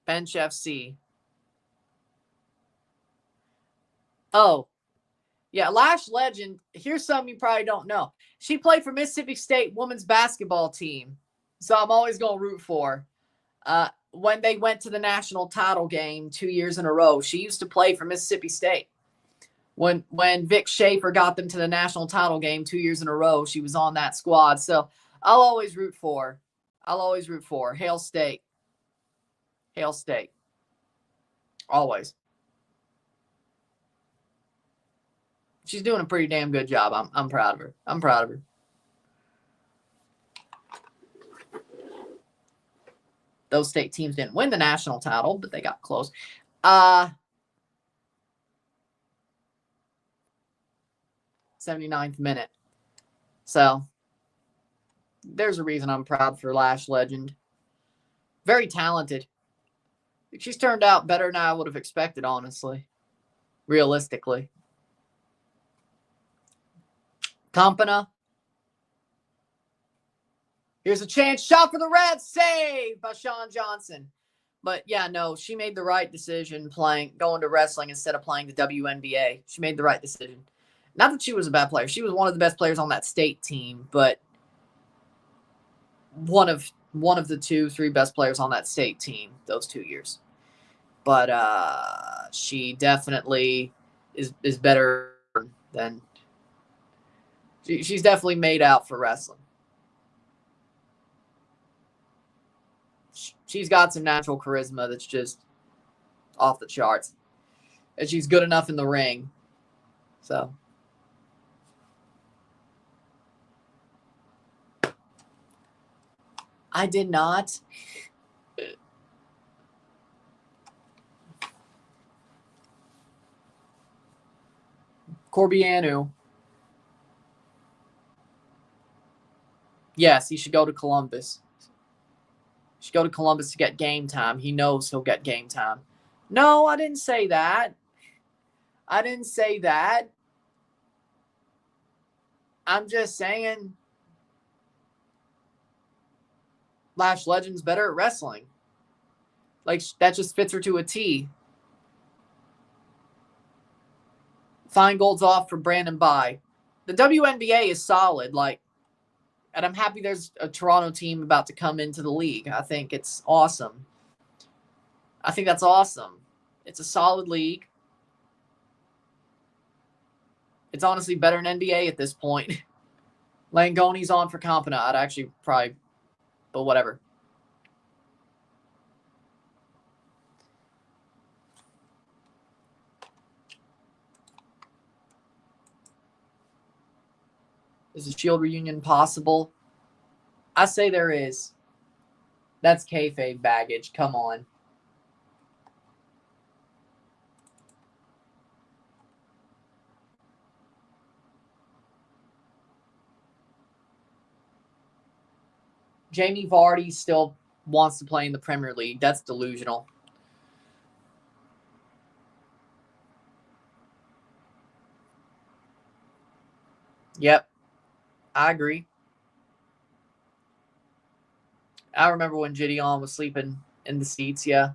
Bench FC. Oh. Yeah, Lash Legend. Here's something you probably don't know. She played for Mississippi State women's basketball team. So I'm always going to root for her. When they went to the national title game 2 years in a row, she used to play for Mississippi State. When Vic Schaefer got them to the national title game 2 years in a row, she was on that squad. So I'll always root for her. Hail State. Hail State. Always. She's doing a pretty damn good job. I'm proud of her. Those state teams didn't win the national title, but they got close. 79th minute. So there's a reason I'm proud for Lash Legend. Very talented. She's turned out better than I would have expected, honestly. Realistically. Campana. Here's a chance. Shot for the Reds. Saved by Sean Johnson. But yeah, no, she made the right decision going to wrestling instead of playing the WNBA. She made the right decision. Not that she was a bad player. She was one of the best players on that state team, but one of the 2-3 best players on that state team those 2 years. But she definitely is better than she's definitely made out for wrestling. she's got some natural charisma that's just off the charts. And she's good enough in the ring. So. I did not. Corbianu. Yes, he should go to Columbus. He should go to Columbus to get game time. He knows he'll get game time. No, I didn't say that. I didn't say that. I'm just saying Lash Legend's better at wrestling. Like, that just fits her to a T. Feingold's off for Brandon Bai. The WNBA is solid, like, and I'm happy there's a Toronto team about to come into the league. I think it's awesome. I think that's awesome. It's a solid league. It's honestly better than NBA at this point. Langoni's on for Campana. I'd actually probably, but whatever. Is a Shield reunion possible? I say there is. That's kayfabe baggage. Come on. Jamie Vardy still wants to play in the Premier League. That's delusional. Yep. I agree. I remember when Gideon was sleeping in the seats, yeah.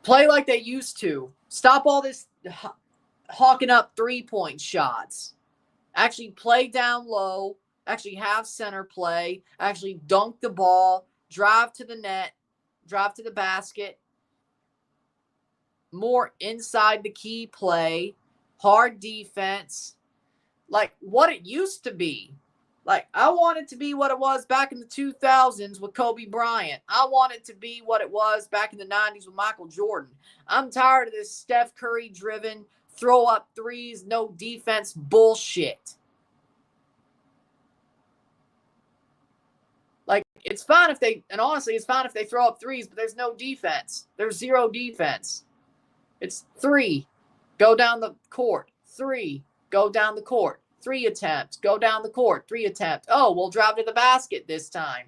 Play like they used to. Stop all this hawking up three-point shots. Actually play down low. Actually have center play. Actually dunk the ball. Drive to the net. Drive to the basket. More inside the key play. Hard defense. Like what it used to be. Like, I want it to be what it was back in the 2000s with Kobe Bryant. I want it to be what it was back in the 90s with Michael Jordan. I'm tired of this Steph Curry-driven, throw-up threes, no defense bullshit. Like, it's fine if they, and honestly, it's fine if they throw up threes, but there's no defense. There's zero defense. It's 3, go down the court. 3, go down the court. 3 attempts. Go down the court. 3 attempts. Oh, we'll drive to the basket this time.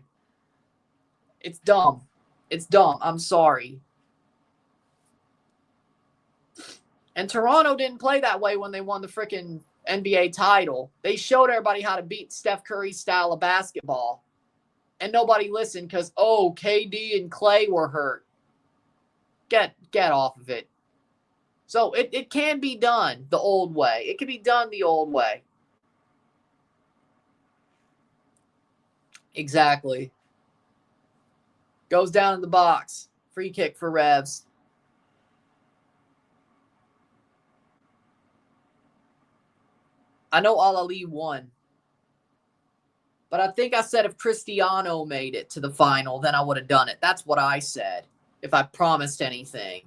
It's dumb. It's dumb. I'm sorry. And Toronto didn't play that way when they won the freaking NBA title. They showed everybody how to beat Steph Curry's style of basketball. And nobody listened because, oh, KD and Clay were hurt. Get off of it. So it can be done the old way. It can be done the old way. Exactly. Goes down in the box. Free kick for Revs. I know Al Ali won. But I think I said if Cristiano made it to the final, then I would have done it. That's what I said, if I promised anything.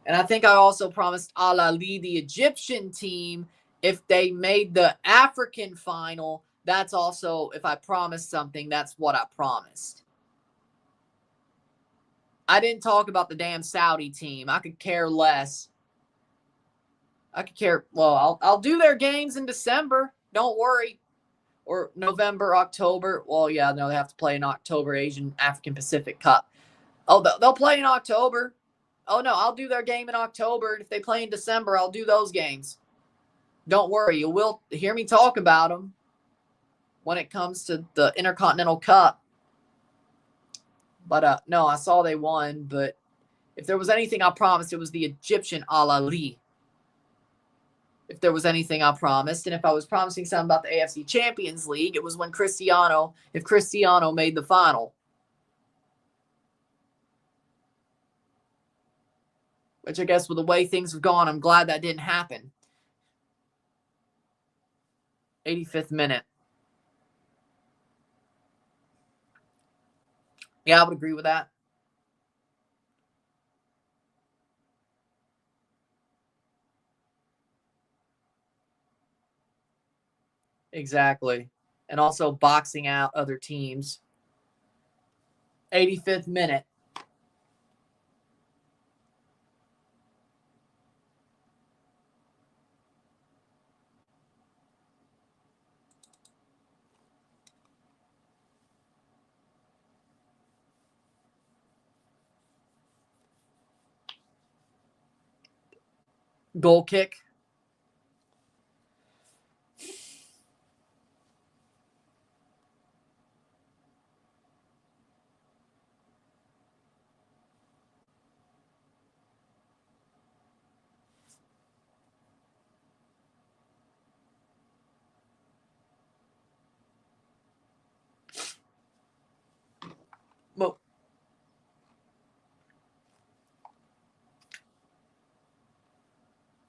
And I think I also promised Al Ali, the Egyptian team, if they made the African final. That's also, if I promised something, that's what I promised. I didn't talk about the damn Saudi team. I could care less. I could care. Well, I'll do their games in December. Don't worry. Or November, October. Well, yeah, no, they have to play in October, Asian African Pacific Cup. Oh, they'll play in October. Oh, no, I'll do their game in October. If they play in December, I'll do those games. Don't worry. You will hear me talk about them when it comes to the Intercontinental Cup. But, no, I saw they won. But if there was anything I promised, it was the Egyptian Al Ali. If there was anything I promised. And if I was promising something about the AFC Champions League, it was when Cristiano made the final. Which I guess with the way things have gone, I'm glad that didn't happen. 85th minute. Yeah, I would agree with that. Exactly. And also boxing out other teams. 85th minute. Goal kick. Well,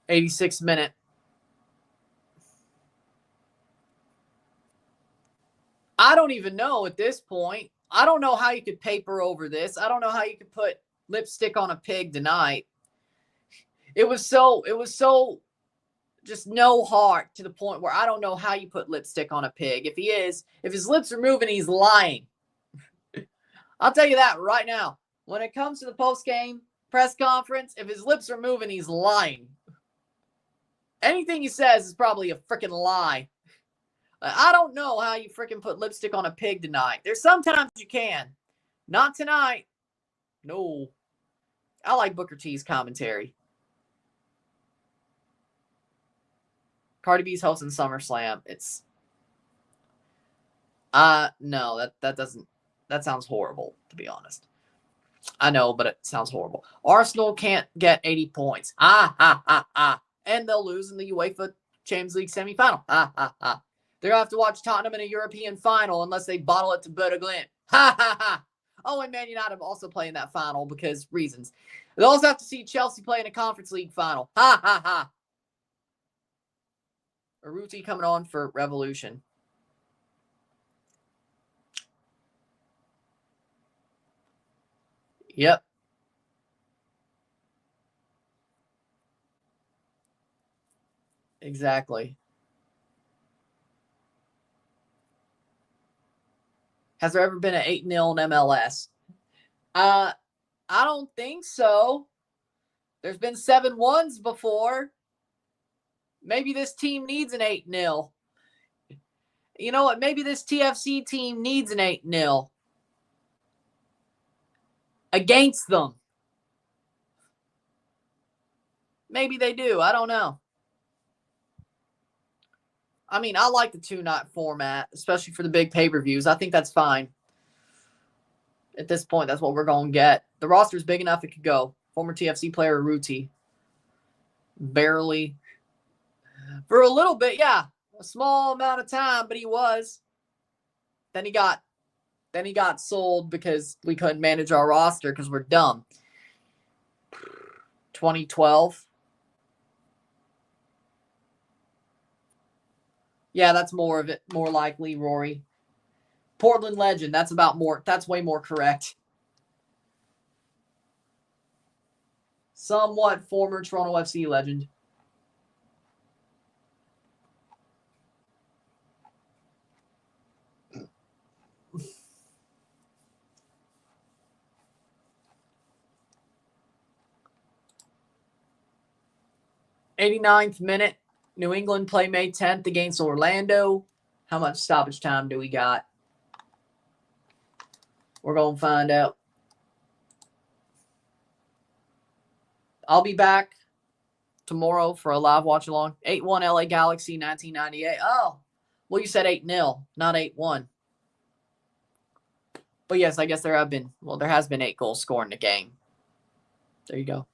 86th minute. I don't even know at this point. I don't know how you could paper over this. I don't know how you could put lipstick on a pig tonight. It was so just no heart to the point where I don't know how you put lipstick on a pig. If his lips are moving, he's lying. I'll tell you that right now. When it comes to the post-game press conference, if his lips are moving, he's lying. Anything he says is probably a freaking lie. I don't know how you freaking put lipstick on a pig tonight. There's sometimes you can. Not tonight. No. I like Booker T's commentary. Cardi B's hosting SummerSlam. It's no, that sounds horrible, to be honest. I know, but it sounds horrible. Arsenal can't get 80 points. And they'll lose in the UEFA Champions League semifinal. They're going to have to watch Tottenham in a European final unless they bottle it to Bodø/Glimt. Oh, and Man United also playing that final because reasons. They'll also have to see Chelsea play in a Conference League final. Aruti coming on for Revolution. Yep. Exactly. Has there ever been an 8-0 in MLS? I don't think so. There's been 7-1s before. Maybe this team needs an 8-0. You know what? Maybe this TFC team needs an 8-0 against them. Maybe they do. I don't know. I mean, I like the 2-night format, especially for the big pay-per-views. I think that's fine. At this point, that's what we're going to get. The roster's big enough it could go. Former TFC player Ruti. Barely. For a little bit, yeah. A small amount of time, but he was. Then he got sold because we couldn't manage our roster because we're dumb. 2012. Yeah, that's more of it. More likely, Rory. Portland legend. That's way more correct. Somewhat former Toronto FC legend. '89th minute. New England play May 10th against Orlando. How much stoppage time do we got? We're going to find out. I'll be back tomorrow for a live watch along. 8-1 LA Galaxy 1998. Oh, well, you said 8-0, not 8-1. But yes, I guess there has been 8 goals scored in the game. There you go.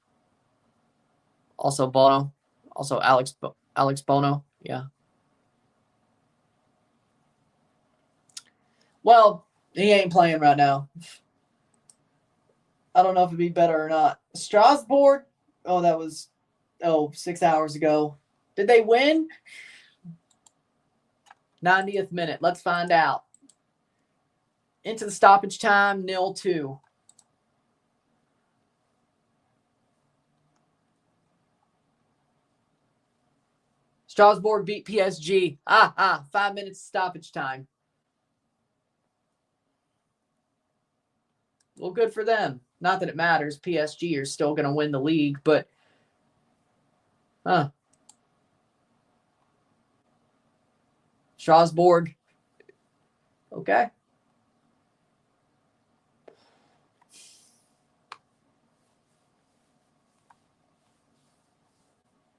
Also Bono. Also Alex Bono. Yeah. Well, he ain't playing right now. I don't know if it'd be better or not. Strasbourg. Oh, that was 6 hours ago. Did they win? 90th minute. Let's find out. Into the stoppage time, 0-2. Strasbourg beat PSG. 5 minutes stoppage time. Well, good for them. Not that it matters. PSG are still going to win the league, but Strasbourg. Okay.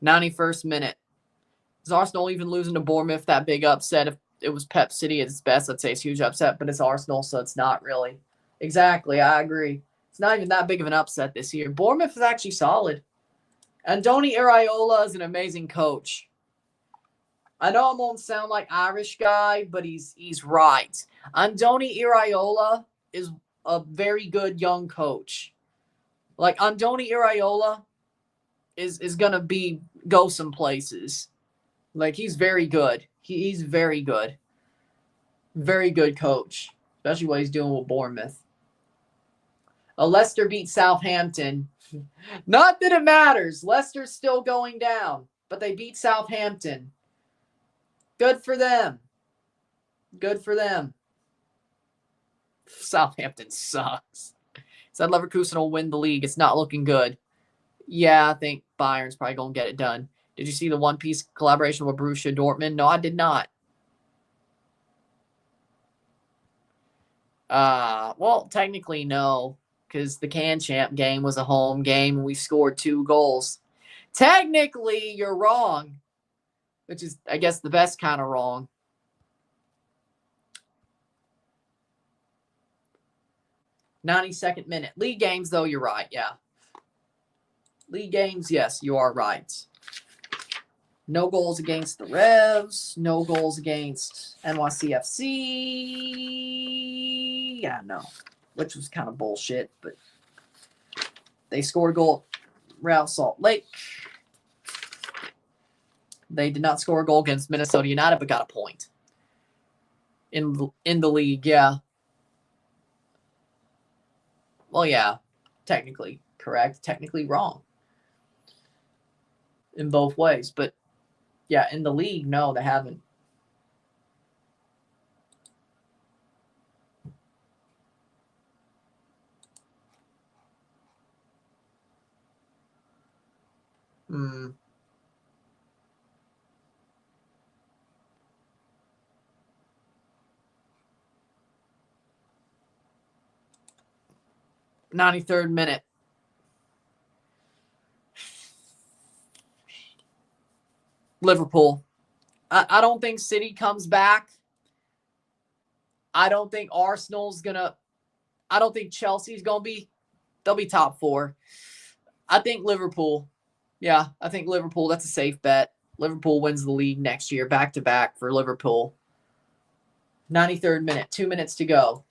'91st minute. Is Arsenal even losing to Bournemouth? That big upset. If it was Pep City at its best, I'd say it's a huge upset, but it's Arsenal, so it's not really. Exactly, I agree. It's not even that big of an upset this year. Bournemouth is actually solid. Andoni Iraola is an amazing coach. I know I won't sound like Irish guy, but he's right. Andoni Iraola is a very good young coach. Like Andoni Iraola is gonna go some places. Like he's very good. He's very good. Very good coach, especially what he's doing with Bournemouth. Leicester beat Southampton. Not that it matters. Leicester's still going down, but they beat Southampton. Good for them. Good for them. Southampton sucks. Said Leverkusen will win the league. It's not looking good. Yeah, I think Bayern's probably going to get it done. Did you see the One Piece collaboration with Borussia Dortmund? No, I did not. Well, technically no, because the Can Champ game was a home game and we scored 2 goals. Technically, you're wrong, which is, I guess, the best kind of wrong. 92nd minute. League games, though, you're right, yeah. League games, yes, you are right. No goals against the Revs. No goals against NYCFC. Yeah, no. Which was kind of bullshit, but they scored a goal at Real Salt Lake. They did not score a goal against Minnesota United, but got a point. In the league, yeah. Well, yeah. Technically correct. Technically wrong. In both ways, but yeah, in the league, no, they haven't. Hmm. '93rd minute. Liverpool. I don't think City comes back. I don't think Arsenal's gonna. I don't think Chelsea's gonna be. They'll be top 4. I think Liverpool. Yeah, I think Liverpool. That's a safe bet. Liverpool wins the league next year, back to back for Liverpool. 93rd minute. 2 minutes to go.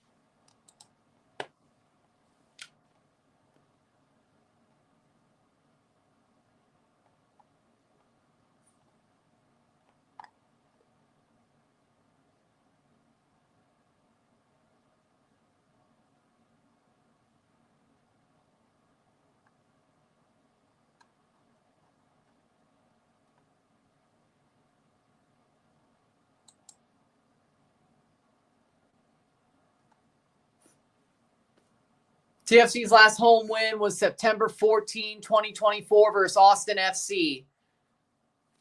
TFC's last home win was September 14, 2024 versus Austin FC.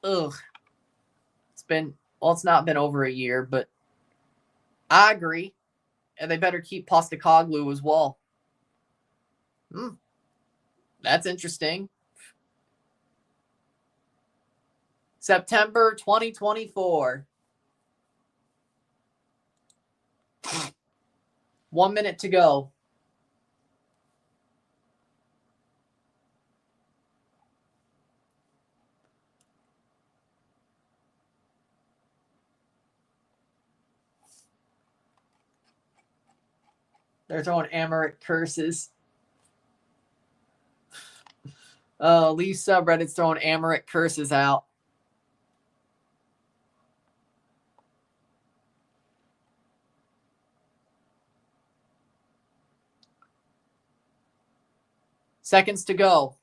Ugh. It's not been over a year, but I agree. And they better keep Postecoglou as well. That's interesting. September 2024. 1 minute to go. They're throwing Amharic curses. Lee subreddit's throwing Amharic curses out. Seconds to go.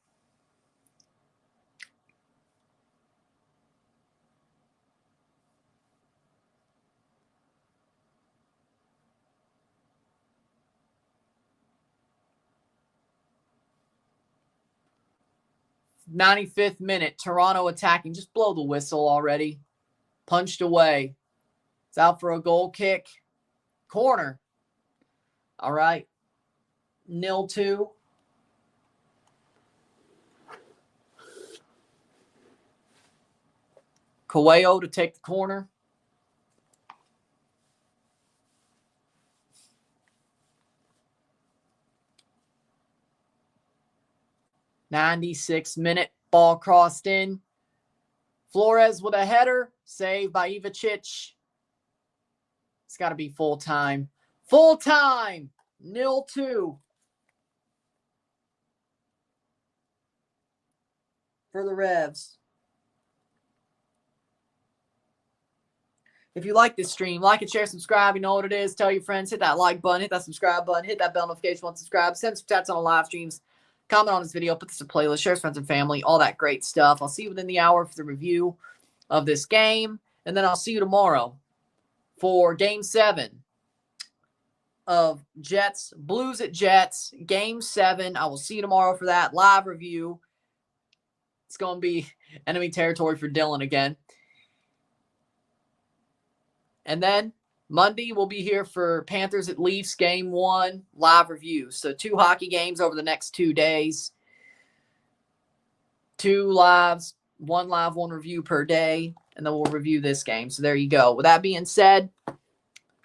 '95th minute, Toronto attacking. Just blow the whistle already. Punched away. It's out for a goal kick. Corner. All right. 0-2. Coelho to take the corner. '96th minute, ball crossed in. Flores with a header, saved by Ivicic. It's got to be full time. Full time, 0-2. For the Revs. If you like this stream, like it, share, subscribe. You know what it is. Tell your friends. Hit that like button. Hit that subscribe button. Hit that bell notification once subscribe. Send some chats on the live streams. Comment on this video. Put this in a playlist. Share with friends and family. All that great stuff. I'll see you within the hour for the review of this game. And then I'll see you tomorrow for Game 7 of Jets. Blues at Jets. Game 7. I will see you tomorrow for that live review. It's going to be enemy territory for Dylan again. And then Monday, we'll be here for Panthers at Leafs Game 1 live review. So 2 hockey games over the next 2 days. 2 lives, 1 live, 1 review per day. And then we'll review this game. So there you go. With that being said,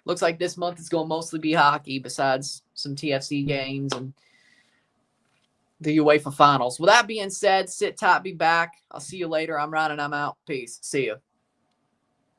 looks like this month is going to mostly be hockey besides some TFC games and the UEFA Finals. With that being said, sit tight, be back. I'll see you later. I'm Ryan and I'm out. Peace. See you.